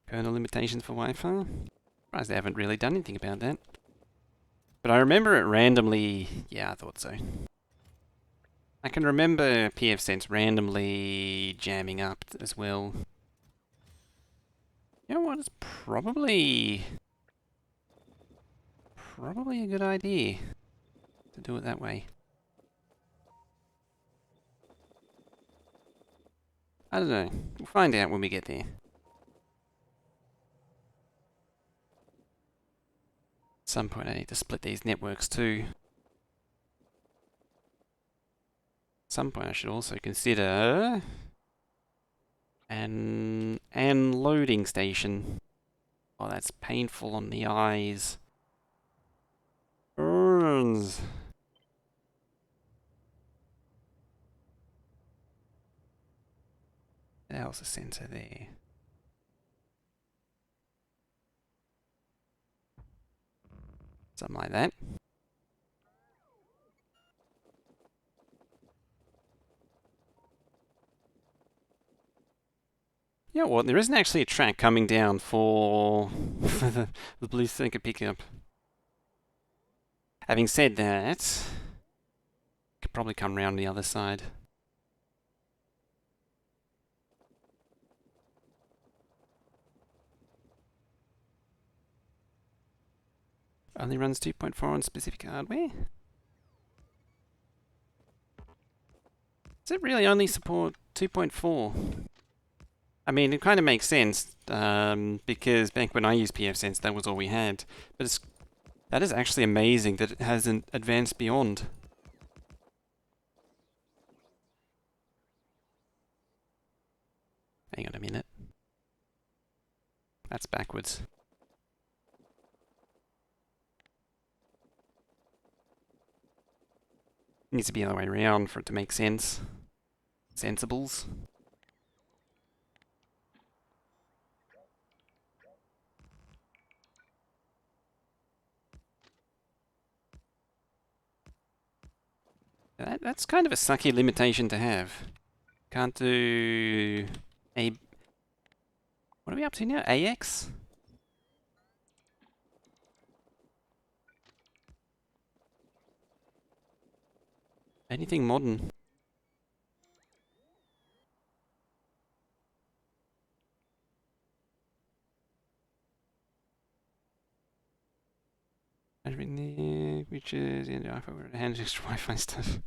Kernel limitations for Wi-Fi. Surprised they haven't really done anything about that. But I remember it randomly. Yeah, I thought so. I can remember pfSense randomly jamming up as well. You know what? It's probably a good idea to do it that way. I don't know. We'll find out when we get there. At some point I need to split these networks too. At some point I should also consider an loading station. Oh, that's painful on the eyes. Burns. There's a sensor there. Something like that. Yeah, well, there isn't actually a track coming down for the blue circuit pickup. Having said that, could probably come round the other side. Only runs 2.4 on specific hardware. Does it really only support 2.4? I mean, it kind of makes sense, because back when I used pfSense, that was all we had. But that is actually amazing that it hasn't advanced beyond. Hang on a minute. That's backwards. It needs to be the other way around for it to make sense. Sensibles. That's kind of a sucky limitation to have. Can't do a. What are we up to now? AX? Anything modern? We switches, and I forgot to handle extra Wi-Fi stuff.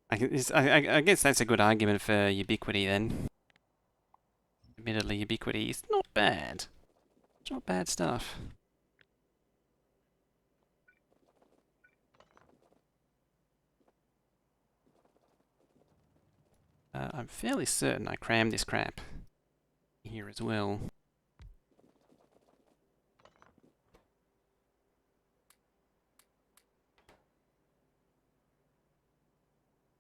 I guess that's a good argument for ubiquity then. Admittedly, ubiquity is not bad. It's not bad stuff. I'm fairly certain I crammed this crap here as well.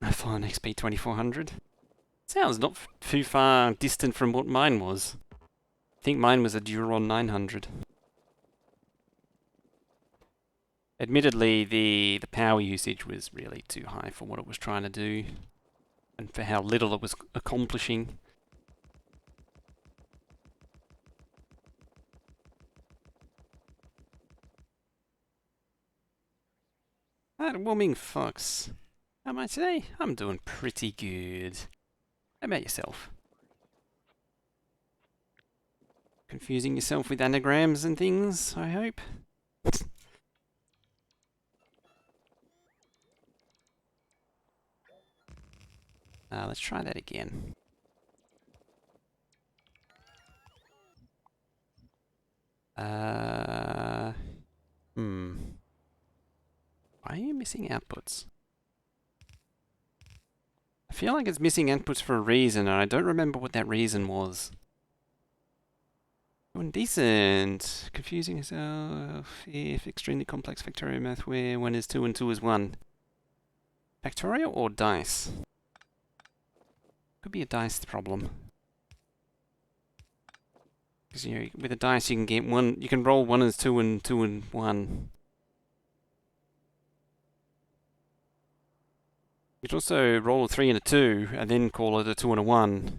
I fly an XP 2400. Sounds not too far distant from what mine was. I think mine was a Duron 900. Admittedly, the power usage was really too high for what it was trying to do, and for how little it was accomplishing. Heartwarming Fox. How am I today? I'm doing pretty good. How about yourself? Confusing yourself with anagrams and things, I hope? Let's try that again. Why are you missing outputs? I feel like it's missing outputs for a reason, and I don't remember what that reason was. Doing decent. Confusing yourself if extremely complex Factorio math where 1 is 2 and 2 is 1. Factorio or dice? Could be a dice problem. Because with a dice you can get one. You can roll 1 as 2 and 2 and 1. You could also roll a 3 and a 2, and then call it a 2 and a 1.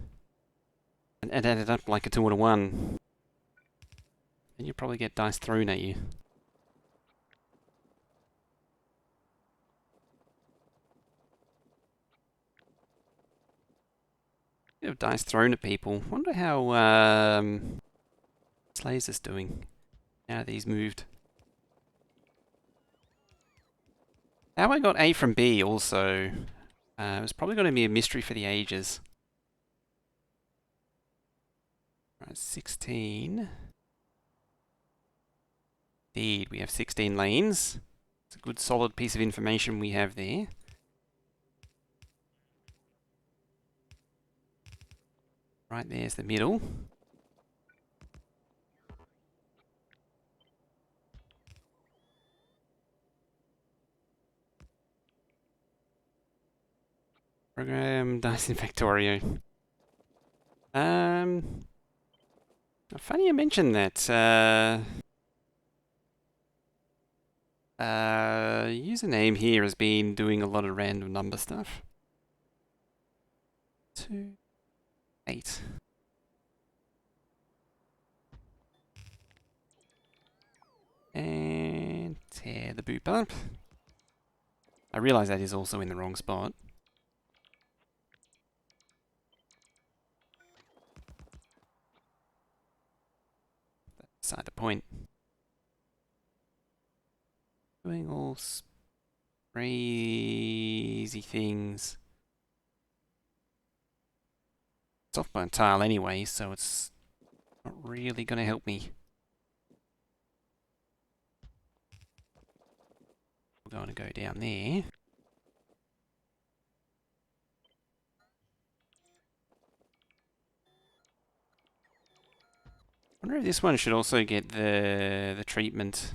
And add it up like a 2 and a 1. And you probably get dice thrown at you. Bit of dice thrown at people. Wonder how Slay's is doing now that he's moved. How I got A from B also. It was probably going to be a mystery for the ages. Right, 16. Indeed, we have 16 lanes. It's a good solid piece of information we have there. Right there's the middle. Program dice in Factorio. Funny you mentioned that. Username here has been doing a lot of random number stuff. 2, 8. And tear the boot up. I realise that is also in the wrong spot. Beside the point. Doing all crazy things. It's off by a tile anyway, so it's not really going to help me. We're going to go down there. I wonder if this one should also get the treatment.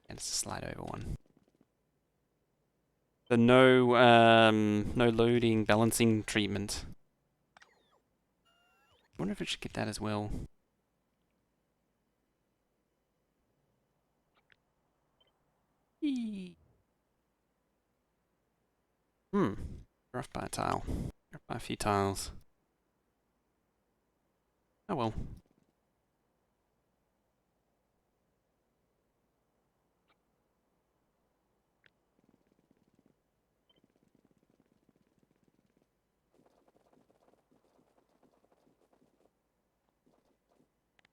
And it's a slide over one. The no loading balancing treatment. I wonder if it should get that as well. Eee. We're off by a tile. We're off by a few tiles. Oh well.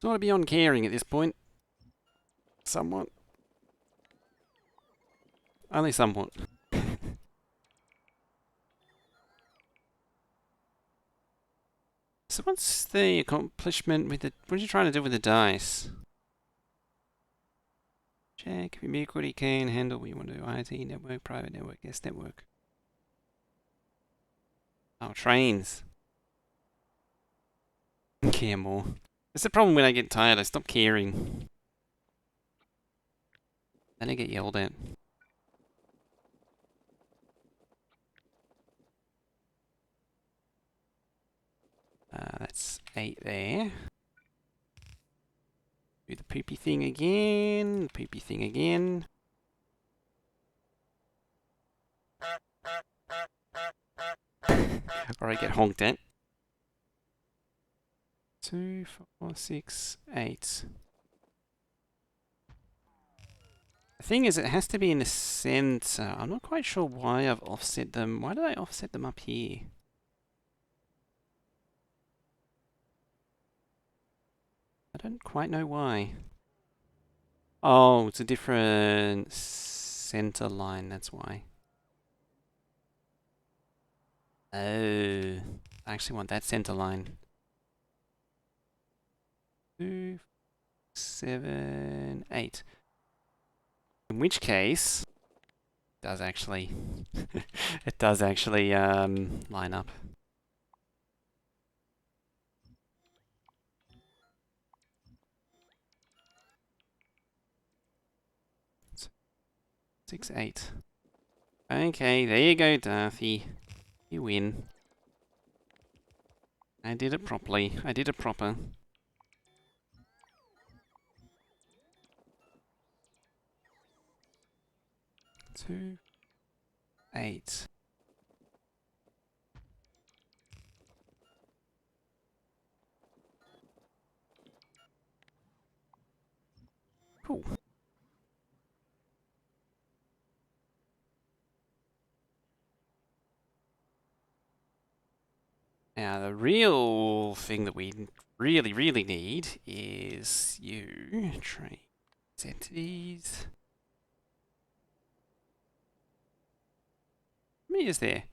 Sort of beyond caring at this point. Somewhat. Only somewhat. So what's the accomplishment with the... What are you trying to do with the dice? Check, ubiquity can handle what you want to do. IT, network, private network, yes, network. Oh, trains. Care more. That's the problem when I get tired, I stop caring. Then I get yelled at. That's 8 there. Do the poopy thing again. Poopy thing again. Or I get honked at. 2, 4, 6, 8. The thing is, it has to be in the center. I'm not quite sure why I've offset them. Why did I offset them up here? I don't quite know why. Oh, it's a different center line, that's why. Oh, I actually want that center line. 2, 7, 8. In which case, it does actually, it does actually line up. So, 6, 8. Okay, there you go, Darthy. You win. I did it properly. I did it proper. 2, 8. Cool. Now, the real thing that we really, really need is you. Train entities. How many is there?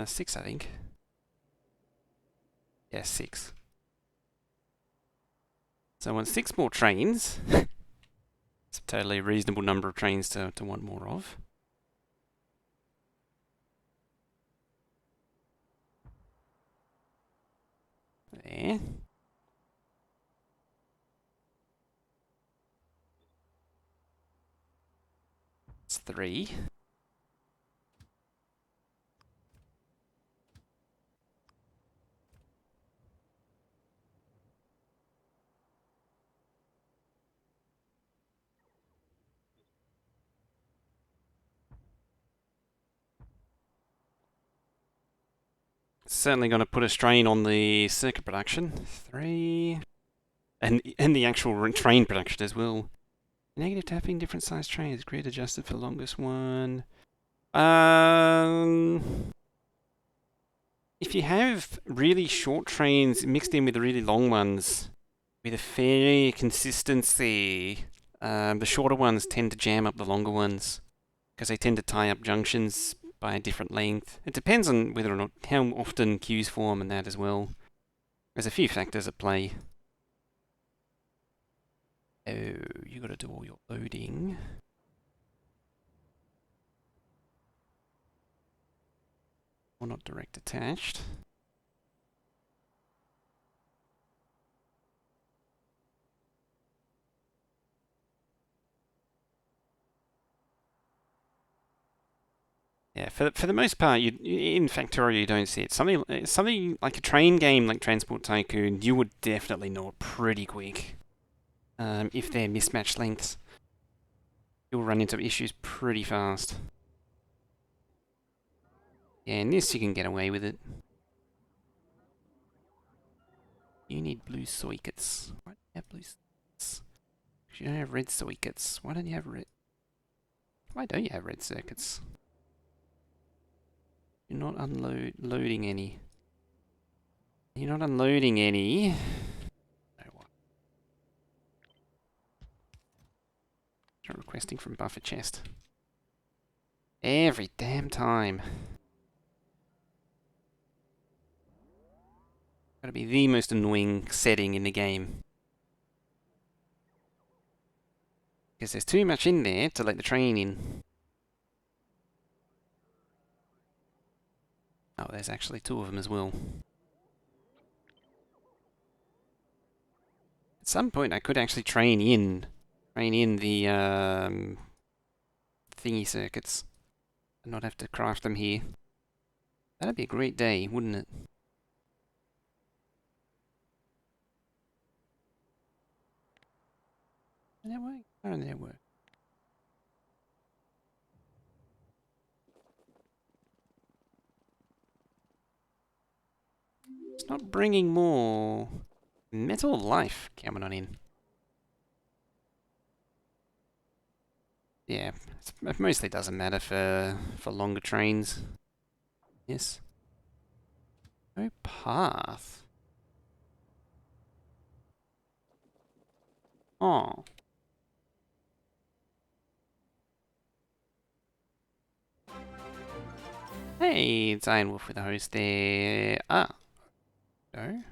6, I think. Yeah, 6. So I want 6 more trains. It's a totally reasonable number of trains to want more of. There. It's 3. Certainly going to put a strain on the circuit production. 3. And the actual train production as well. Negative tapping, different size trains. Grid adjusted for the longest one. If you have really short trains mixed in with the really long ones, with a fair consistency, the shorter ones tend to jam up the longer ones because they tend to tie up junctions by a different length. It depends on whether or not how often queues form and that as well. There's a few factors at play. Oh, you got to do all your loading. Or not direct attached. Yeah, for the most part, in Factorio you don't see it. Something like a train game like Transport Tycoon, you would definitely know it pretty quick. If they're mismatched lengths, you'll run into issues pretty fast. Yeah, in this you can get away with it. You need blue circuits. Why do you have blue circuits? You don't have red circuits. Why don't you have red? Why don't you have red circuits? You're not loading any. You're not unloading any. requesting from buffer chest. Every damn time. Gotta be the most annoying setting in the game. Because there's too much in there to let the train in. Oh, there's actually two of them as well. At some point I could actually train in the thingy circuits and not have to craft them here. That'd be a great day, wouldn't it? Network? Oh, network. It's not bringing more metal life coming on in. Yeah, it mostly doesn't matter for longer trains. Yes. No path. Oh. Hey, it's Iron Wolf with the host there. Ah. No.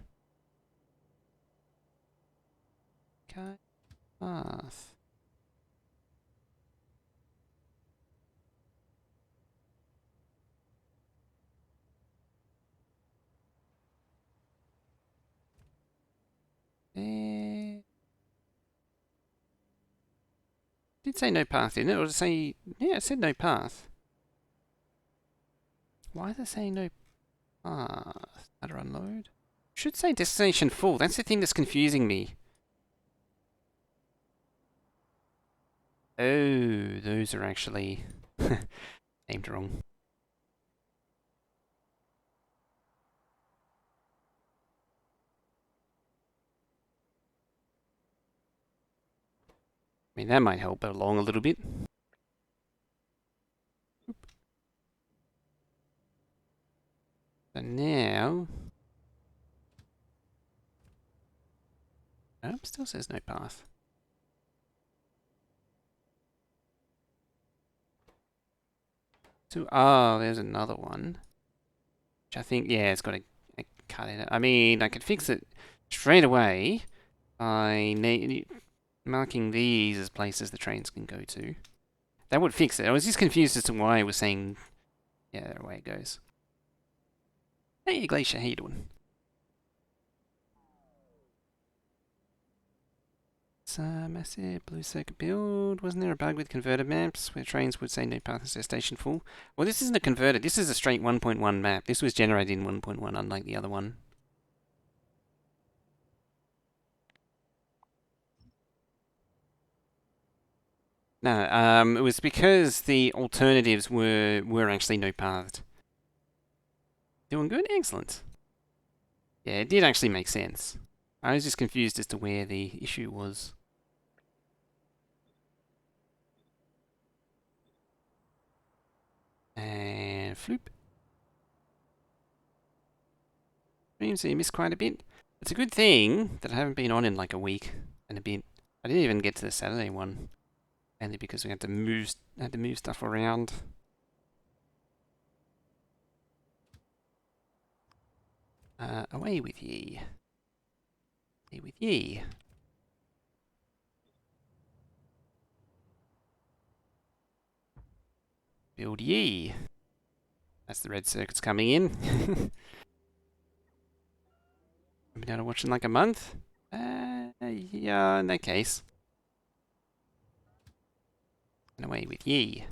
Okay. Path. There. Did say no path, didn't it? Or did it say... Yeah, it said no path. Why is it saying no path? How to unload? Should say destination full. That's the thing that's confusing me. Oh, those are actually aimed wrong. I mean, that might help it along a little bit. So now... Nope, still says no path. So, oh, there's another one. Which I think, yeah, it's got a cut in it. I mean, I could fix it straight away by marking these as places the trains can go to. That would fix it. I was just confused as to why it was saying, yeah, away it goes. Hey, Glacier, how you doing? It's a massive blue circuit build. Wasn't there a bug with converted maps where trains would say no path instead of station full? Well, this isn't a converted. This is a straight 1.1 map. This was generated in 1.1, unlike the other one. No, it was because the alternatives were actually no pathed. Doing good? Excellent. Yeah, it did actually make sense. I was just confused as to where the issue was. And floop. So you missed quite a bit. It's a good thing that I haven't been on in like a week and a bit. I didn't even get to the Saturday one, mainly because we had to move stuff around. Away with ye. Away with ye. Build ye. That's the red circuits coming in. I've been able to watch in like a month. Yeah, in that case. And away with ye.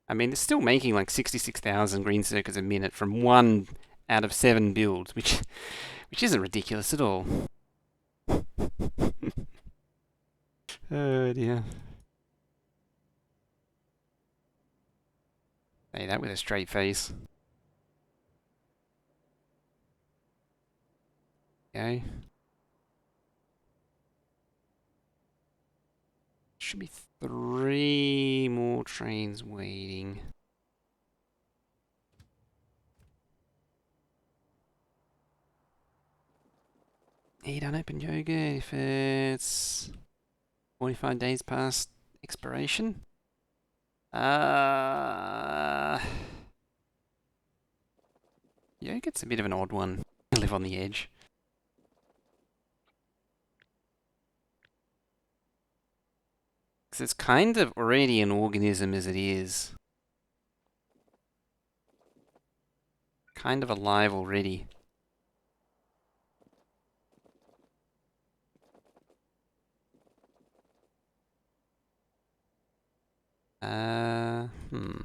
I mean, they're still making like 66,000 green circuits a minute from 1 out of 7 builds, which isn't ridiculous at all. Oh dear. Say that with a straight face. Okay. Should be 3 more trains waiting. eat unopened yogurt if it's 45 days past expiration. Yogurt's a bit of an odd one. I live on the edge. Because it's kind of already an organism as it is. Kind of alive already. Hmm.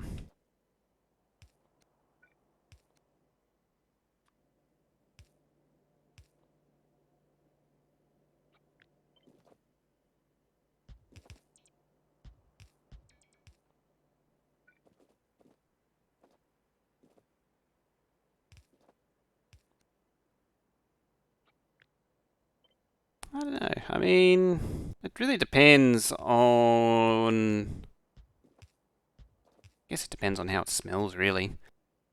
I don't know. I mean, it really depends on. I guess it depends on how it smells, really.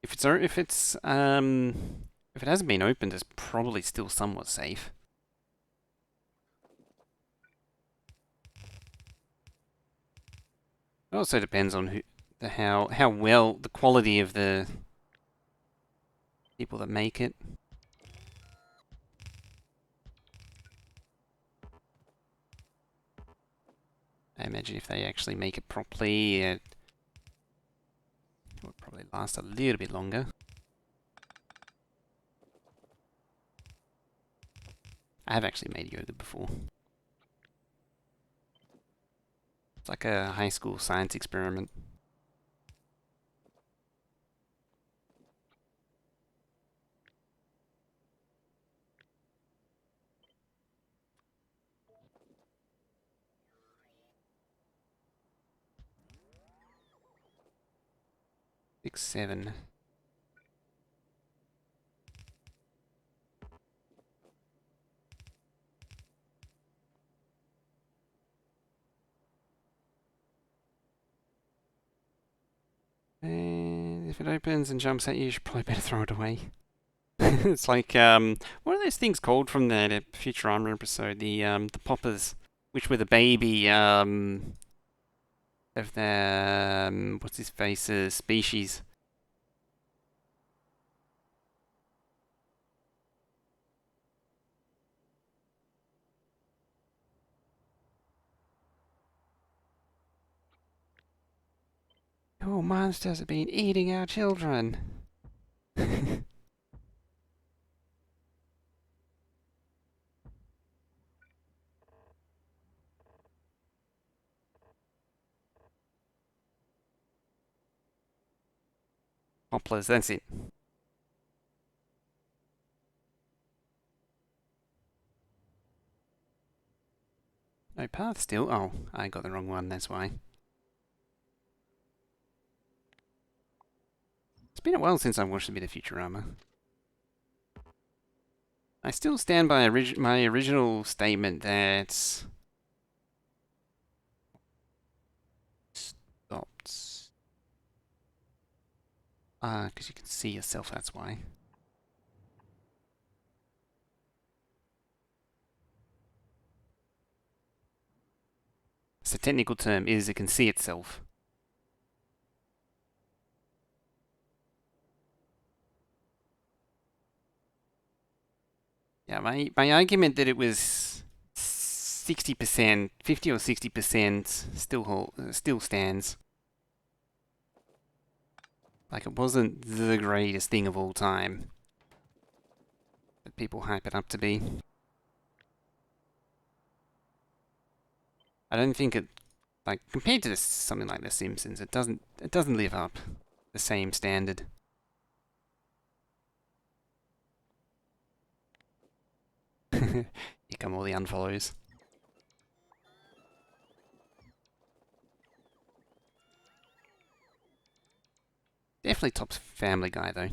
If it hasn't been opened, it's probably still somewhat safe. It also depends on how well the quality of the people that make it. I imagine if they actually make it properly, it would probably last a little bit longer. I have actually made yogurt before. It's like a high school science experiment. Six, seven. And if it opens and jumps at you, you should probably better throw it away. It's like what are those things called from that Futurama episode? The poppers, which were the baby of the what's his face species. Oh, monsters have been eating our children. Poplars, that's it. No path still. Oh, I got the wrong one, that's why. It's been a while since I've watched a bit of Futurama. I still stand by my original statement that stopped. Because you can see yourself, that's why. So technical term is it can see itself. Yeah, my argument that it was 60%, 50 or 60% still stands. Like it wasn't the greatest thing of all time that people hype it up to be. I don't think it, like compared to something like The Simpsons, it doesn't live up the same standard. Here come all the unfollows. Definitely tops Family Guy though.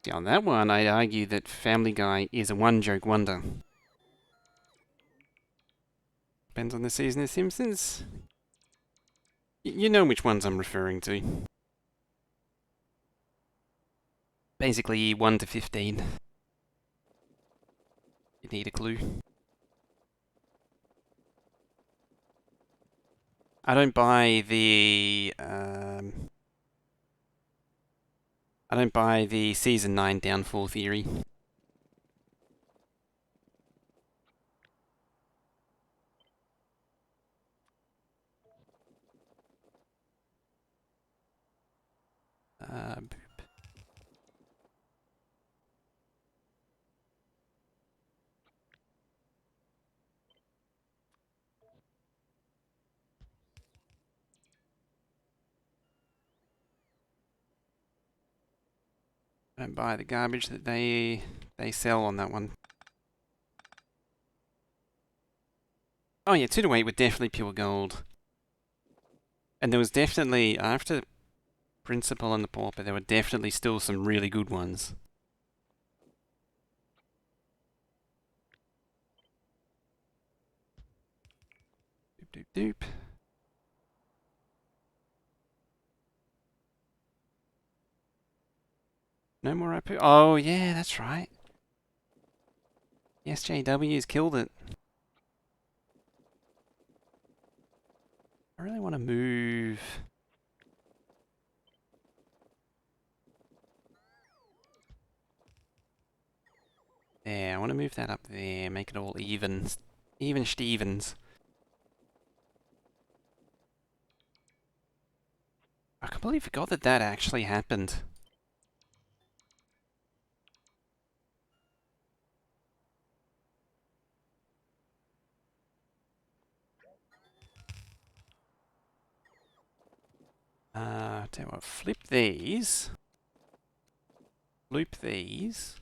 See, on that one, I'd argue that Family Guy is a one-joke wonder. depends on the season of Simpsons. You know which ones I'm referring to. Basically 1 to 15. You need a clue. I don't buy the season 9 downfall theory. Boop. I don't buy the garbage that they sell on that one. Oh yeah, 2 to 8 were definitely pure gold. And there was definitely, after Principal and the Pauper, there were definitely still some really good ones. Doop doop doop. No more Apu. Oh yeah, that's right. The SJW's killed it. I really want to move. There, I want to move that up there, make it all even. Even Stevens. I completely forgot that that actually happened. Tell you what, flip these. Loop these.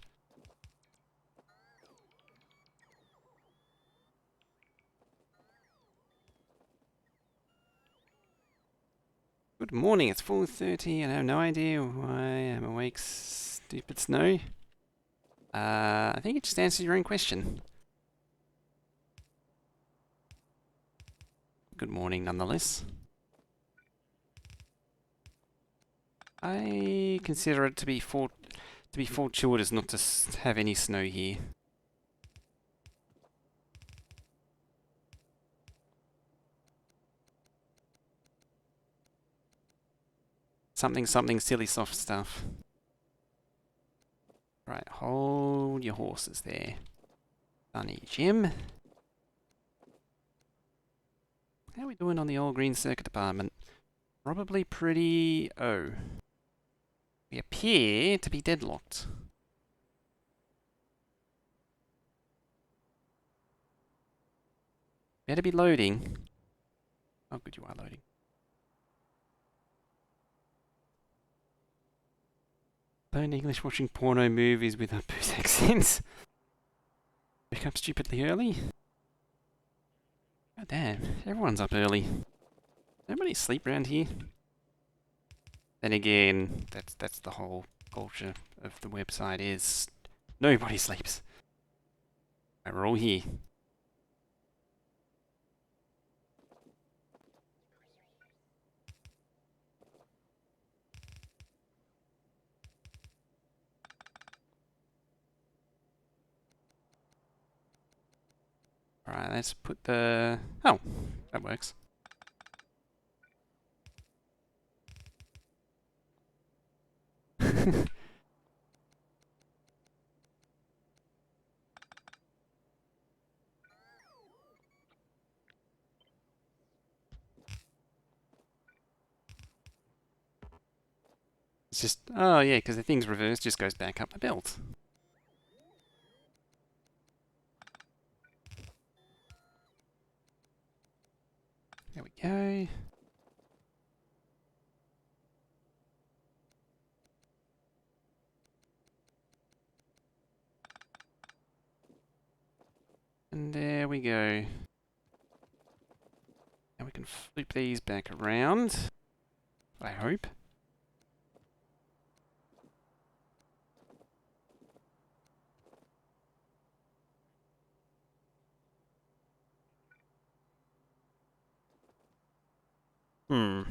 Good morning, it's 4:30 and I have no idea why I'm awake, stupid snow. I think it just answers your own question. Good morning nonetheless. I consider it to be fortuitous not to have any snow here. Something silly soft stuff. Right, hold your horses there. Sunny Jim. How are we doing on the old green circuit department? Probably pretty... oh. We appear to be deadlocked. Better be loading. Oh, good, you are loading. Learn English watching porno movies with booze accents. Wake up stupidly early? God damn, everyone's up early. Nobody sleep around here. Then again, that's the whole culture of the website is nobody sleeps. We're all here. Alright, let's put the... oh, that works. It's just... oh yeah, because the thing's reversed, just goes back up the belt. There we go. And there we go. Now we can flip these back around. I hope. Hmm.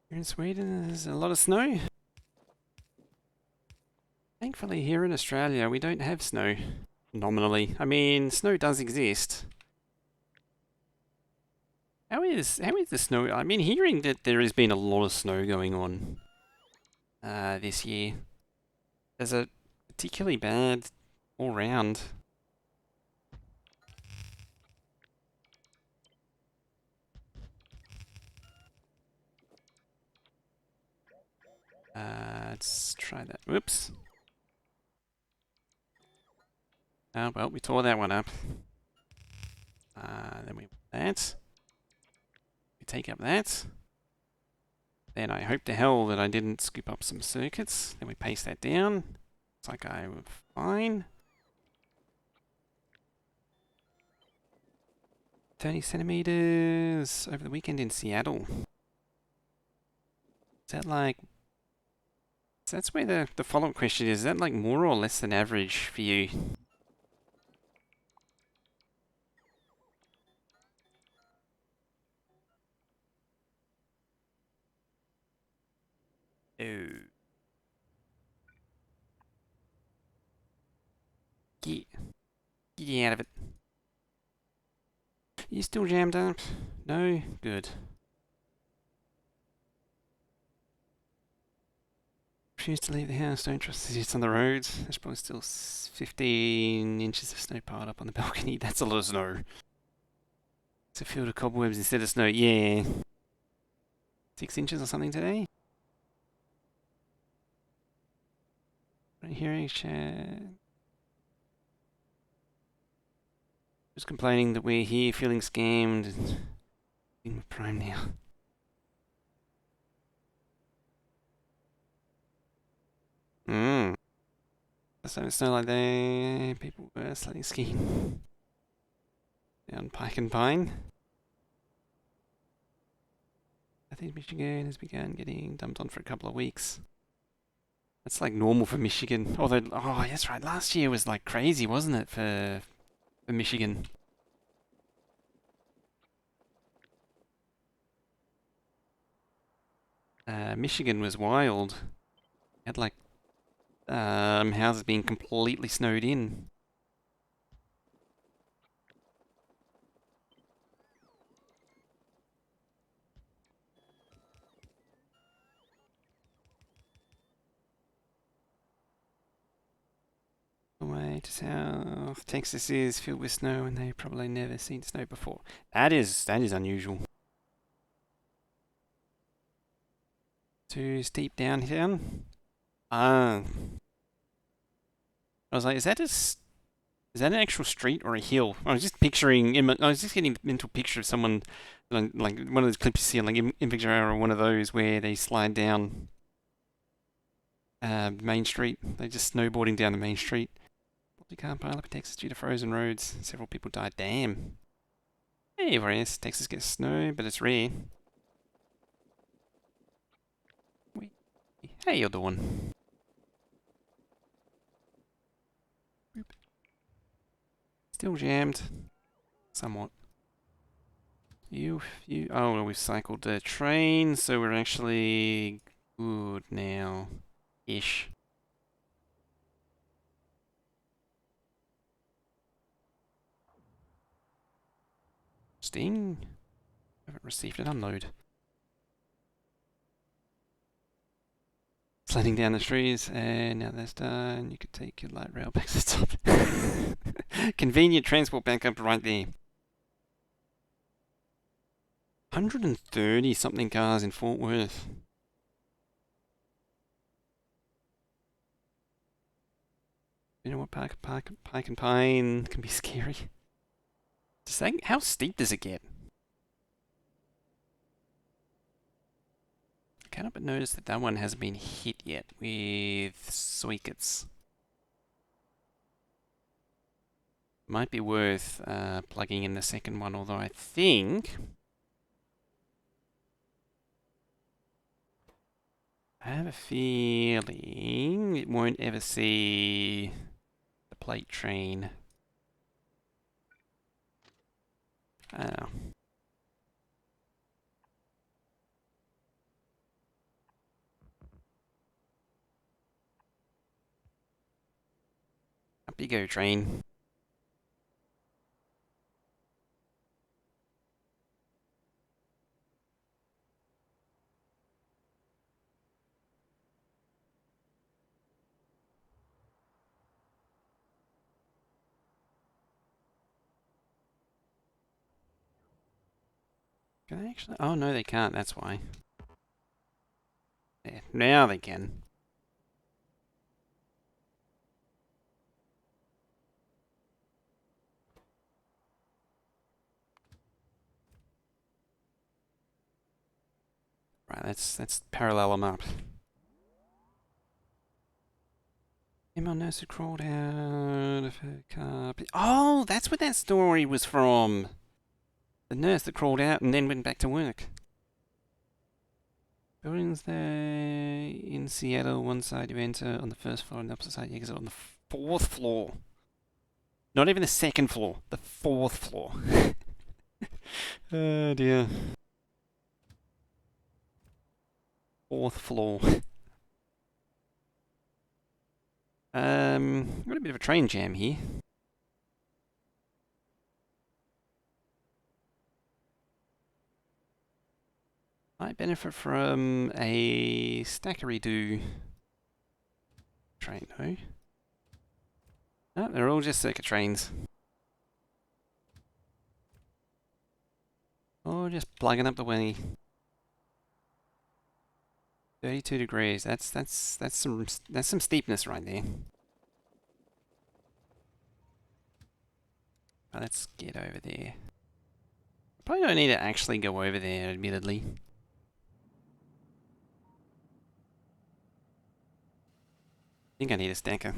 Here in Sweden, there's a lot of snow. Thankfully, here in Australia, we don't have snow. Nominally. I mean, snow does exist. How is the snow? I've been hearing that there has been a lot of snow going on this year. There's a particularly bad all round. Let's try that. Whoops. Oh, well, we tore that one up. Then we that. We take up that. Then I hope to hell that I didn't scoop up some circuits. Then we paste that down. Looks like I'm fine. 30 centimeters over the weekend in Seattle. Is that like... So that's where the follow-up question is. Is that like more or less than average for you? Oh. Get, get out of it. You still jammed up? No? Good. Refuse to leave the house, don't trust the seats on the roads. There's probably still 15 inches of snow piled up on the balcony. That's a lot of snow. It's a field of cobwebs instead of snow. Yeah. 6 inches or something today? Right here, chat. Just complaining that we're here feeling scammed and being with Prime now. Mmm. So it's not like people were sledding skiing down Pike and Pine. I think Michigan has begun getting dumped on for a couple of weeks. That's like normal for Michigan. Although, oh, that's right. Last year was like crazy, wasn't it, for Michigan? Michigan was wild. Had like houses being completely snowed in. Away to south, Texas is filled with snow, and they've probably never seen snow before. That is unusual. Too steep down. Ah, I was like, is that an actual street or a hill? I was just picturing, I was just getting a mental picture of someone, like one of those clips you see on like Invicta or one of those where they slide down Main Street. They're just snowboarding down the main street. Multi-car pileup in Texas due to frozen roads. Several people died. Damn. Hey, whereas Texas gets snow, but it's rare. How you doing? Still jammed. Somewhat. Oh, well, we cycled the train, so we're actually good now. Ish. Sting? Haven't received an unload. Sliding down the trees, and now that's done. You could take your light rail back to the top. Convenient transport backup right there. 130 something cars in Fort Worth. You know what, Pike and Pine can be scary. How steep does it get? I cannot but notice that one hasn't been hit yet with circuits. Might be worth plugging in the second one, although I think I have a feeling it won't ever see the plate train. I don't know. Up you go, train. Can they actually? Oh no, they can't. That's why. Yeah, now they can. Right, let's parallel them up. Emma Nurse crawled out of her car. Oh, that's what that story was from. The nurse that crawled out and then went back to work. Buildings there in Seattle. One side you enter on the first floor, and the opposite side you exit on the fourth floor. Not even the second floor, the fourth floor. Oh dear. Fourth floor. Got a bit of a train jam here. I benefit from a stackery-do train, though. No, they're all just circuit trains. Oh, just plugging up the way. 32 degrees. That's some steepness right there. Let's get over there. Probably don't need to actually go over there, admittedly. I think I need a stacker.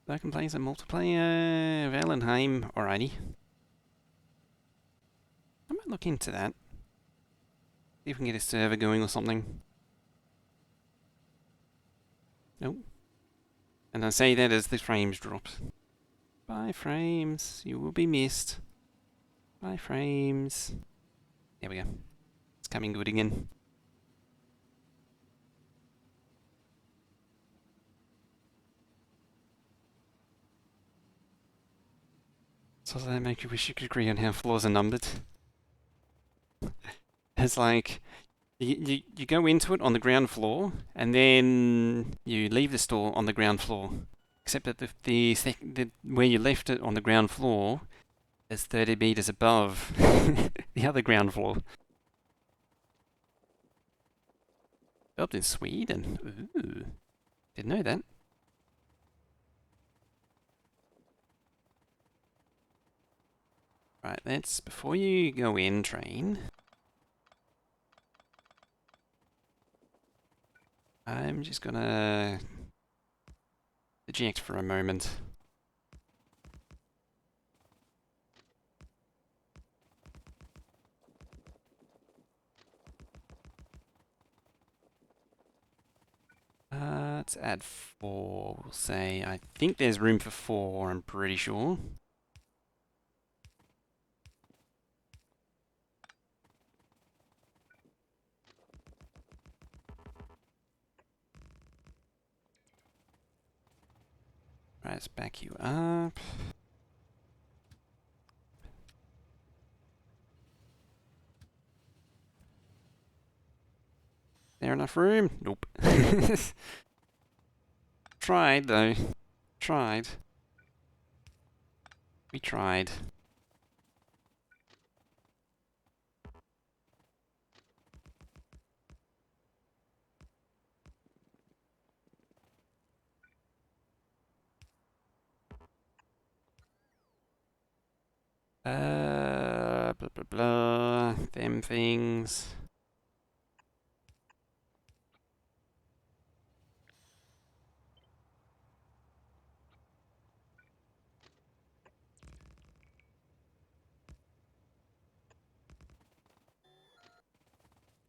So I can play some multiplayer. Valheim, alrighty. I might look into that. See if we can get a server going or something. Nope. And I say that as the frames drop. Bye frames, you will be missed. Bye frames. There we go. It's coming good again. So does that make you wish you could agree on how floors are numbered? It's like, you go into it on the ground floor, and then you leave the store on the ground floor. Except that where you left it on the ground floor is 30 meters above the other ground floor. Built in Sweden. Ooh, didn't know that. Right, let's, before you go in, train, I'm just gonna eject for a moment. Let's add 4, we'll say. I think there's room for 4, I'm pretty sure. Right, let's back you up. There enough room? Nope. Tried, though. Tried. We tried. Blah, blah, blah. Them things.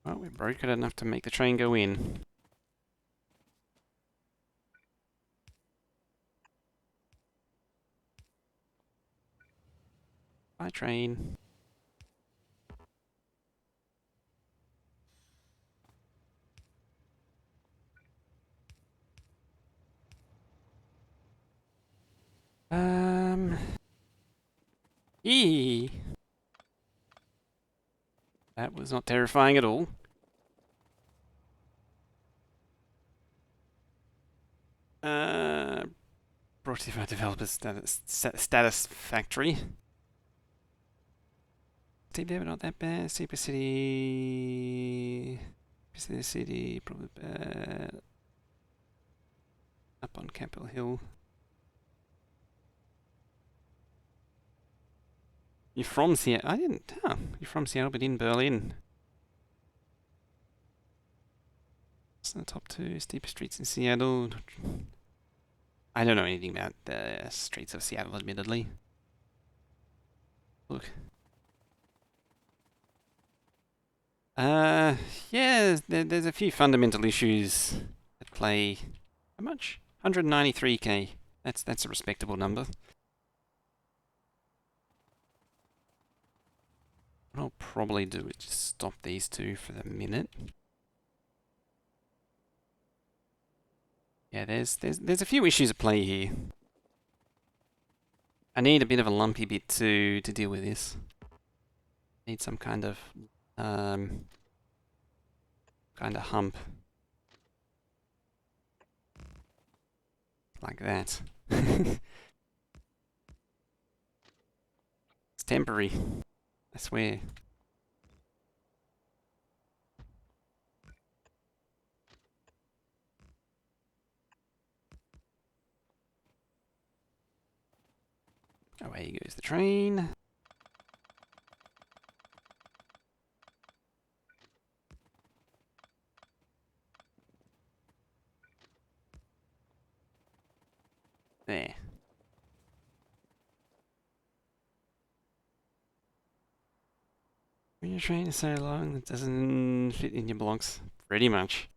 Well, we broke it enough to make the train go in. Bye, train. Eee. That was not terrifying at all. Brought to you by developers status factory. Steep there, but not that bad. Super City. City, probably bad. Up on Capitol Hill. You're from Seattle? I didn't. Oh, you're from Seattle, but in Berlin. It's the top two steepest streets in Seattle. I don't know anything about the streets of Seattle, admittedly. Look. Yeah, there's a few fundamental issues at play. How much? 193k. That's a respectable number. What I'll probably do is just stop these two for the minute. Yeah, there's a few issues at play here. I need a bit of a lumpy bit to deal with this. Need some kind of hump. Like that. It's temporary, I swear. Away goes the train. There. When your train is so long, it doesn't fit in your blocks. Pretty much.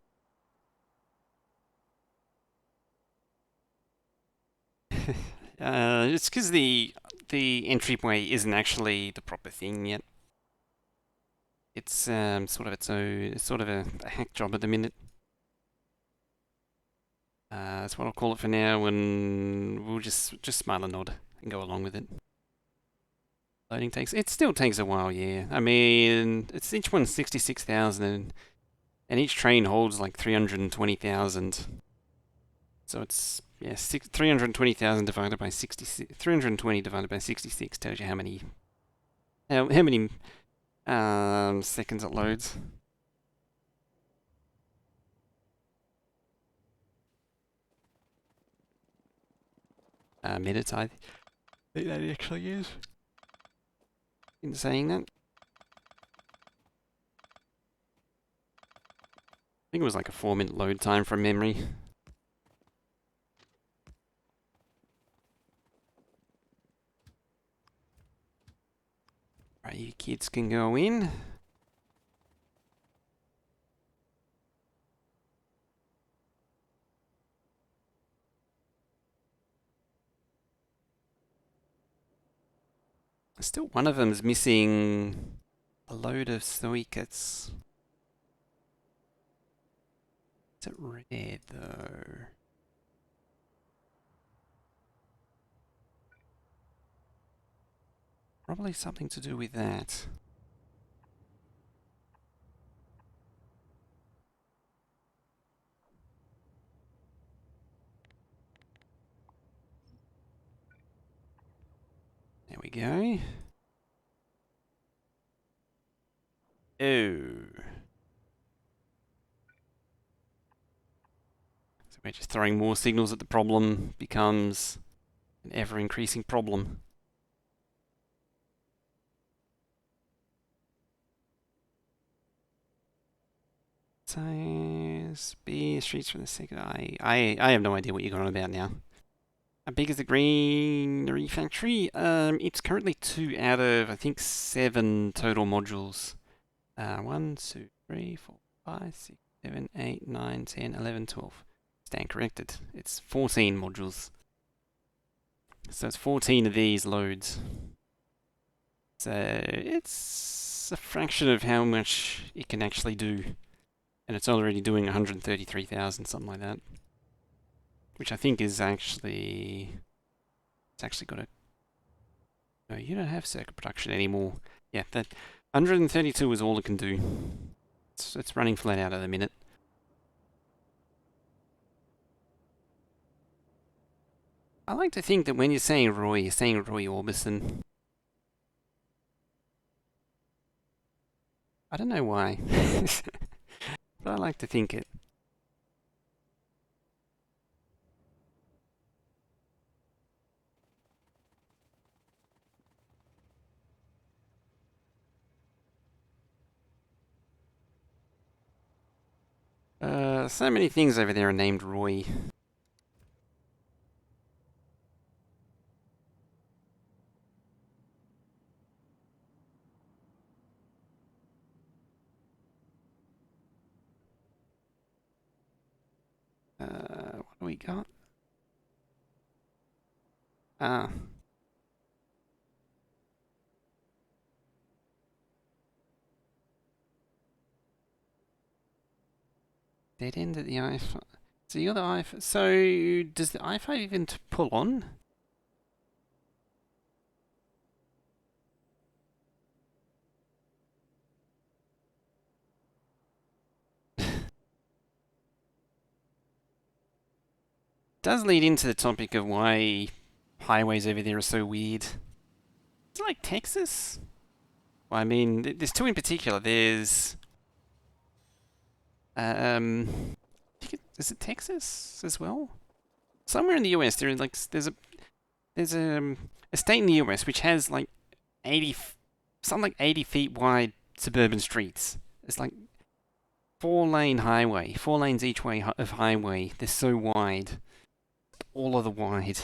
It's because the entryway isn't actually the proper thing yet. It's sort of its own. It's sort of a hack job at the minute. That's what I'll call it for now, and we'll just smile and nod and go along with it. Loading it still takes a while, yeah. I mean, it's each one's 66,000, and each train holds like 320,000. So it's 320,000 divided by 66. 320 divided by 66 tells you how many seconds it loads. Minutes, I think that actually is. In saying that, I think it was like a 4-minute load time from memory. Right, you kids can go in. Still, one of them is missing a load of circuits. Is it red though? Probably something to do with that. There we go. Oh. So we're just throwing more signals at the problem, becomes an ever-increasing problem. Size B streets from the second. I have no idea what you're going on about now. How big is the greenery factory? It's currently 2 out of I think 7 total modules. 1, 2, 3, 4, 5, 6, 7, 8, 9, 10, 11, 12. Stand corrected. It's 14 modules. So it's 14 of these loads. So it's a fraction of how much it can actually do. And it's already doing 133,000, something like that. Which I think is actually... It's actually got a... No, you don't have circuit production anymore. Yeah, that 132 is all it can do. It's running flat out at the minute. I like to think that when you're saying Roy Orbison. I don't know why. But I like to think it. So many things over there are named Roy. What do we got? Ah. Dead end at the iPhone. So you got the iPhone. So does the iPhone even pull on? Does lead into the topic of why highways over there are so weird. It's like Texas. Well, I mean, there's two in particular. There's is it Texas as well? Somewhere in the US, there's a state in the US which has like 80, something like 80 feet wide suburban streets. It's like 4-lane highway, 4 lanes each way of highway. They're so wide, all of the wide.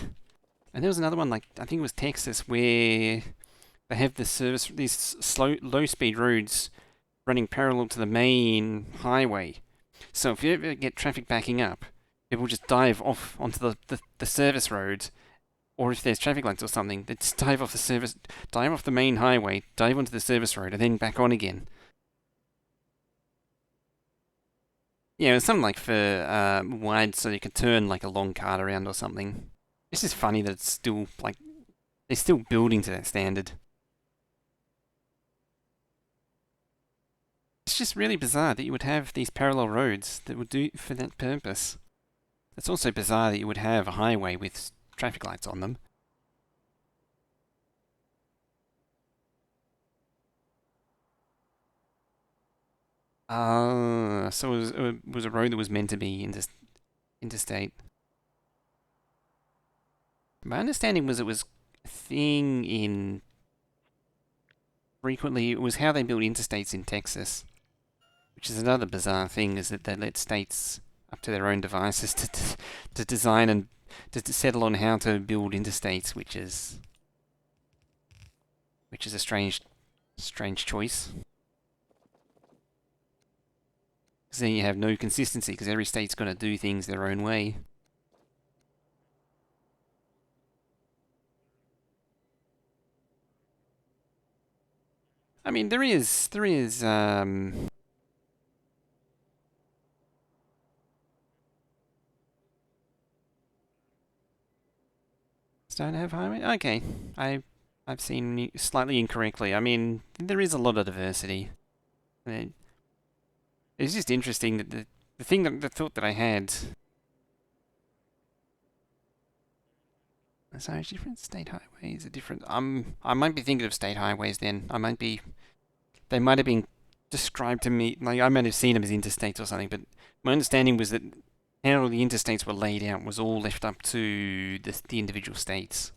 And there was another one, like I think it was Texas, where they have these low speed roads running parallel to the main highway. So if you ever get traffic backing up, it will just dive off onto the service road, or if there's traffic lights or something, they just dive off the main highway, dive onto the service road, and then back on again. Yeah, it's something like for wide, so you can turn like a long cart around or something. It's just funny that it's still like they're still building to that standard. It's just really bizarre that you would have these parallel roads that would do for that purpose. It's also bizarre that you would have a highway with traffic lights on them. So it was a road that was meant to be interstate. My understanding was it was a thing in frequently it was how they built interstates in Texas, which is another bizarre thing, is that they let states up to their own devices to design and to settle on how to build interstates, which is a strange choice. Because then you have no consistency, because every state's going to do things their own way. I mean, there is. Don't have highway. Okay, I've seen slightly incorrectly. I mean, there is a lot of diversity. It's just interesting that the thing that the thought that I had. So different state highways are different. I might be thinking of state highways then. They might have been described to me, like I might have seen them as interstates or something, but my understanding was that how the interstates were laid out was all left up to the individual states.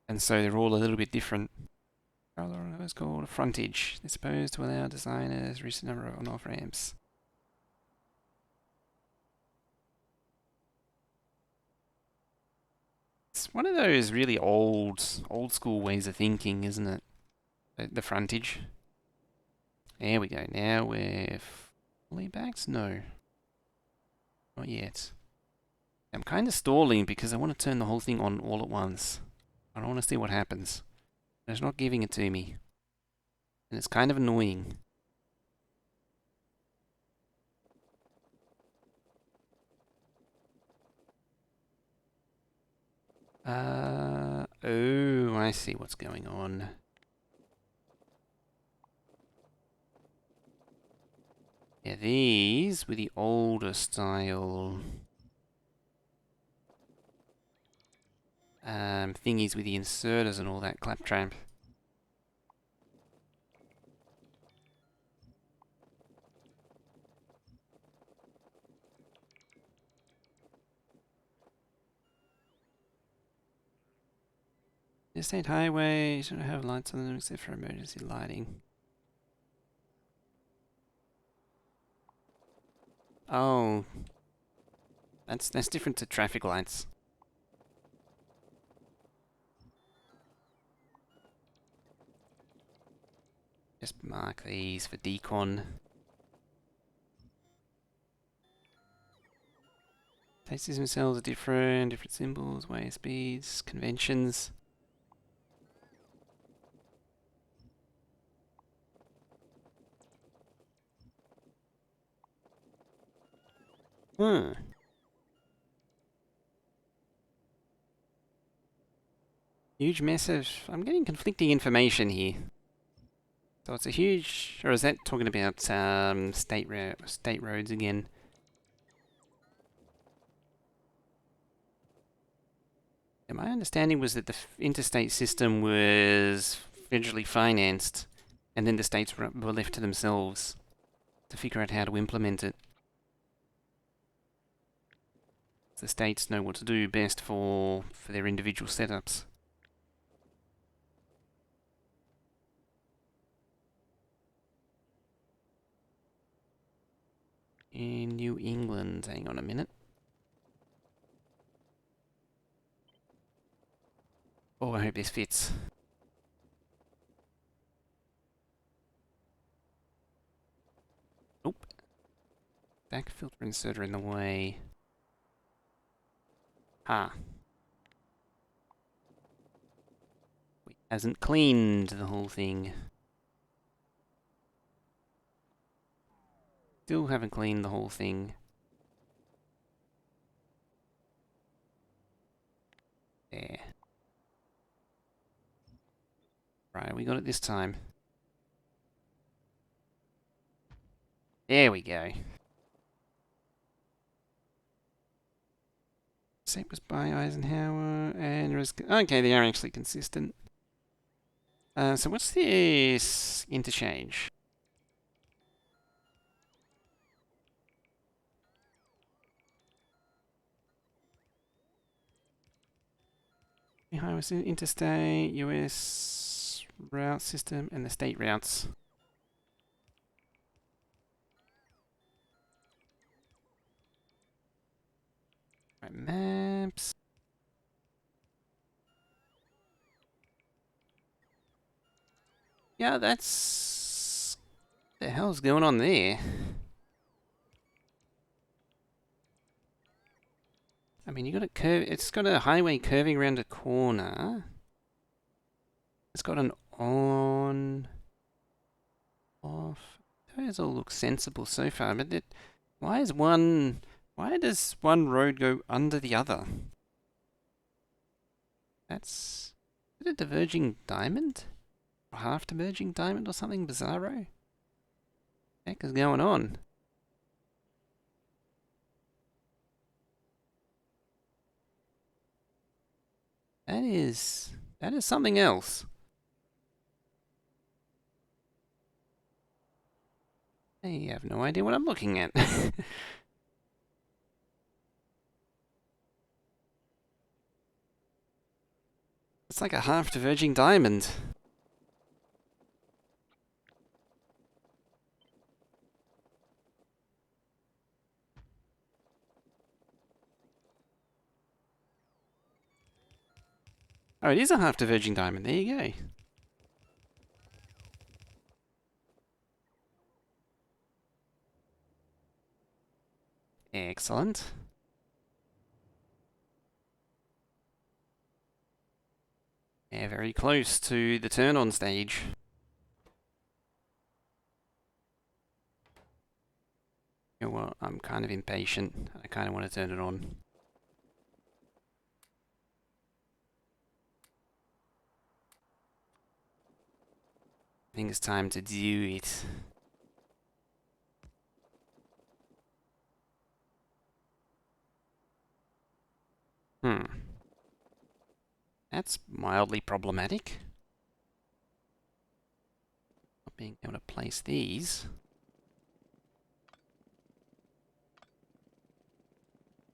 And so they're all a little bit different. It's called a frontage. They're supposed to allow designers reach the number of on-off ramps. It's one of those really old school ways of thinking, isn't it? The frontage. There we go. Now we're fully backed? No, not yet. I'm kind of stalling because I want to turn the whole thing on all at once. I don't want to see what happens. It's not giving it to me. And it's kind of annoying. Oh, I see what's going on. Yeah, these were the older style thingies with the inserters and all that claptrap. Interstate highway shouldn't have lights on them except for emergency lighting. Oh, that's different to traffic lights. Just mark these for decon. Tastes themselves are different symbols, way speeds, conventions. Hmm. Huge message. I'm getting conflicting information here. So it's a huge, or is that talking about state roads again? And my understanding was that the interstate system was federally financed, and then the states were left to themselves to figure out how to implement it. The states know what to do best for their individual setups. In New England, hang on a minute. Oh, I hope this fits. Nope. Back filter inserter in the way. Ah. Hasn't cleaned the whole thing. Still haven't cleaned the whole thing. There. Right, we got it this time. There we go. Same was by Eisenhower and okay, they are actually consistent. So what's this interchange? Highway interstate, US route system, and the state routes. Right, maps. Yeah, that's... What the hell's going on there? I mean, you got a curve. It's got a highway curving around a corner. It's got an on, off. Those all look sensible so far, but why is one? Why does one road go under the other? That's is it a diverging diamond, or half diverging diamond, or something bizarro? What the heck is going on? That is something else. I have no idea what I'm looking at. It's like a half diverging diamond. Oh, it is a half diverging diamond. There you go. Excellent. Yeah, very close to the turn on stage. You know what? I'm kind of impatient. I kind of want to turn it on. I think it's time to do it. That's mildly problematic. Not being able to place these.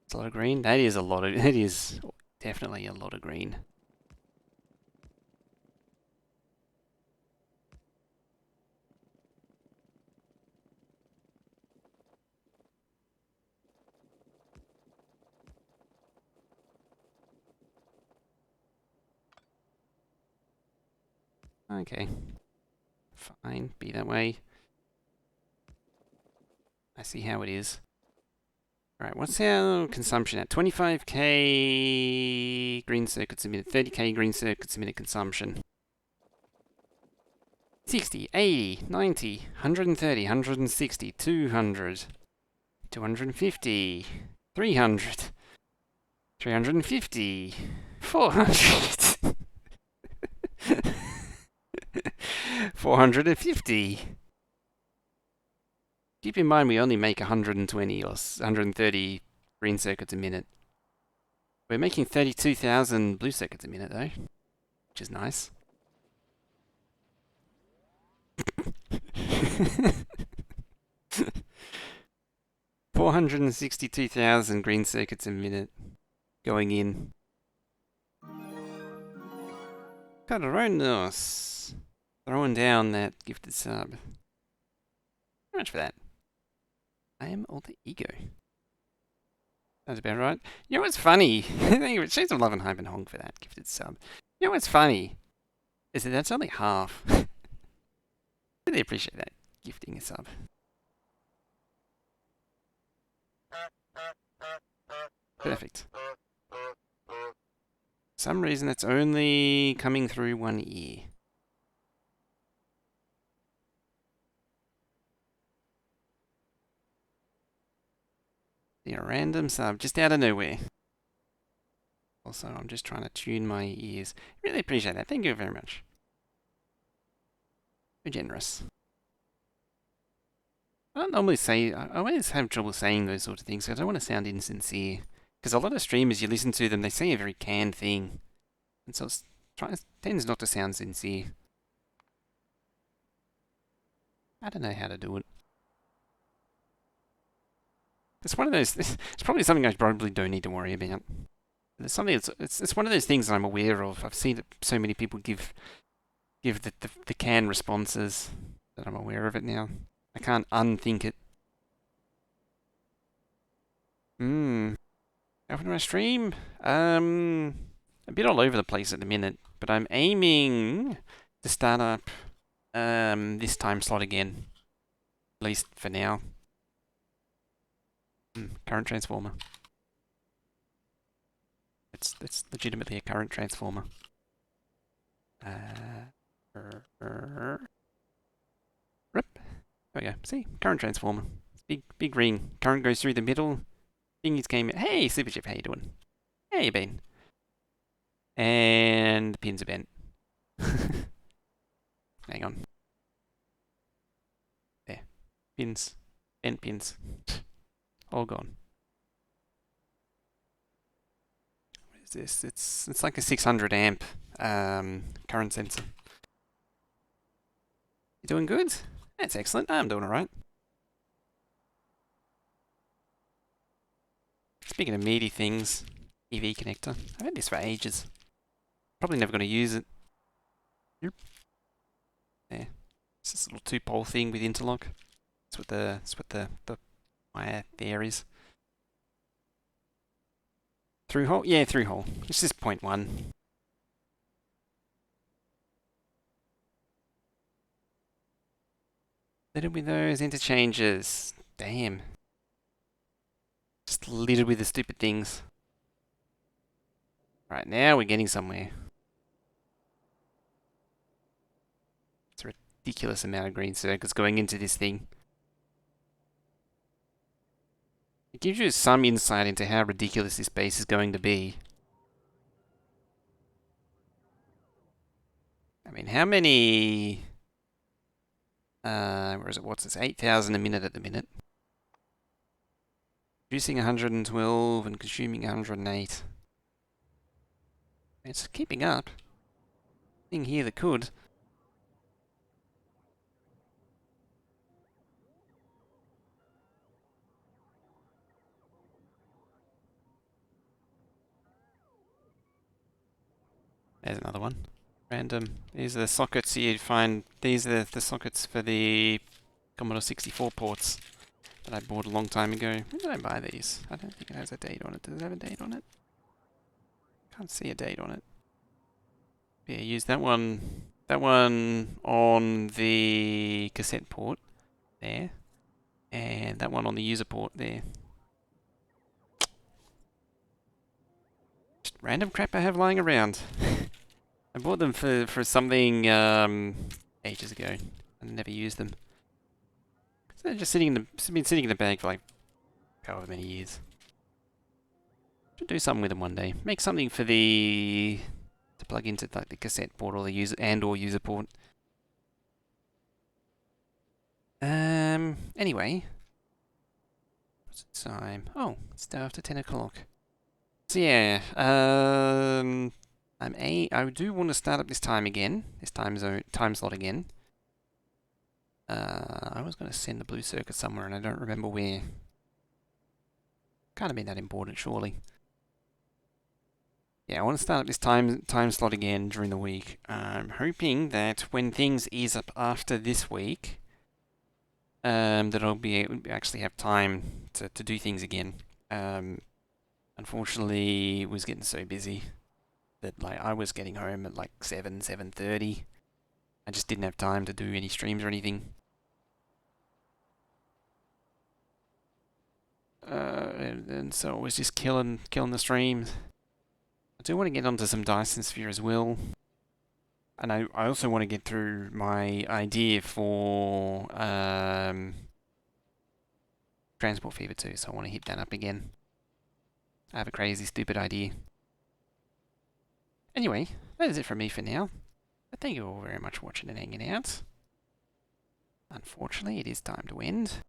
It's a lot of green. That is a lot of. That is definitely a lot of green. Okay. Fine. Be that way. I see how it is. Alright, what's our consumption at? 25k green circuits a minute, 30k green circuits a minute consumption. 60, 80, 90, 130, 160, 200, 250, 300, 350, 400, 450. Keep in mind we only make 120 or 130 green circuits a minute. We're making 32,000 blue circuits a minute though, which is nice. 462,000 green circuits a minute going in. Coronos. Throwing down that gifted sub. How much for that? I am alter ego. That's about right. You know what's funny? Thank you. Shades of Love and Hype and Honk for that gifted sub. You know what's funny? Is that that's only half. Really appreciate that. Gifting a sub. Perfect. For some reason it's only coming through one ear. A random sub just out of nowhere. Also, I'm just trying to tune my ears. Really appreciate that. Thank you very much. Very generous. I don't normally say, I always have trouble saying those sort of things because I don't want to sound insincere. Because a lot of streamers, you listen to them, they say a very canned thing. And so it tends not to sound sincere. I don't know how to do it. It's one of those, it's probably something I probably don't need to worry about. It's something it's one of those things that I'm aware of. I've seen that so many people give the canned responses that I'm aware of it now. I can't unthink it. Open my stream? A bit all over the place at the minute, but I'm aiming to start up this time slot again. At least for now. Current transformer. It's legitimately a current transformer. Rip. There we go. See? Current transformer. Big ring. Current goes through the middle. Thingies came in. Hey, Super Chip, how you doing? How you been? And the pins are bent. Hang on. There. Pins. Bent pins. All gone. What is this? It's like a 600 amp current sensor. You doing good? That's excellent. I'm doing alright. Speaking of meaty things, EV connector. I've had this for ages. Probably never going to use it. Yep. There. It's this little two-pole thing with interlock. That's what the wire there is. Through hole? Yeah, through hole. It's just 0.1. Little with those interchanges. Damn. Just littered with the stupid things. Right, now we're getting somewhere. It's a ridiculous amount of green circuits going into this thing. It gives you some insight into how ridiculous this base is going to be. I mean, how many... where is it? What's this? 8,000 a minute at the minute. Producing 112 and consuming 108. It's keeping up. Thing here that could. There's another one. Random. These are the sockets you'd find. These are the sockets for the Commodore 64 ports that I bought a long time ago. When did I buy these? I don't think it has a date on it. Does it have a date on it? Can't see a date on it. Yeah, use that one. That one on the cassette port there. And that one on the user port there. Just random crap I have lying around. I bought them for something ages ago and never used them. So they're just been sitting in the bag for like however many years. Should do something with them one day. Make something for to plug into like the cassette port or the user port. Anyway. What's the time? Oh, it's after 10 o'clock. So yeah, I do want to start up this time again, this time slot again. I was going to send the blue circuit somewhere and I don't remember where. Can't have been that important, surely. Yeah, I want to start up this time slot again during the week. I'm hoping that when things ease up after this week, that I'll be able to actually have time to do things again. Unfortunately, it was getting so busy that like I was getting home at like 7:30. I just didn't have time to do any streams or anything. And so it was just killing the streams. I do want to get onto some Dyson Sphere as well. And I also want to get through my idea for Transport Fever 2, so I want to hit that up again. I have a crazy, stupid idea. Anyway, that is it from me for now. But thank you all very much for watching and hanging out. Unfortunately, it is time to end.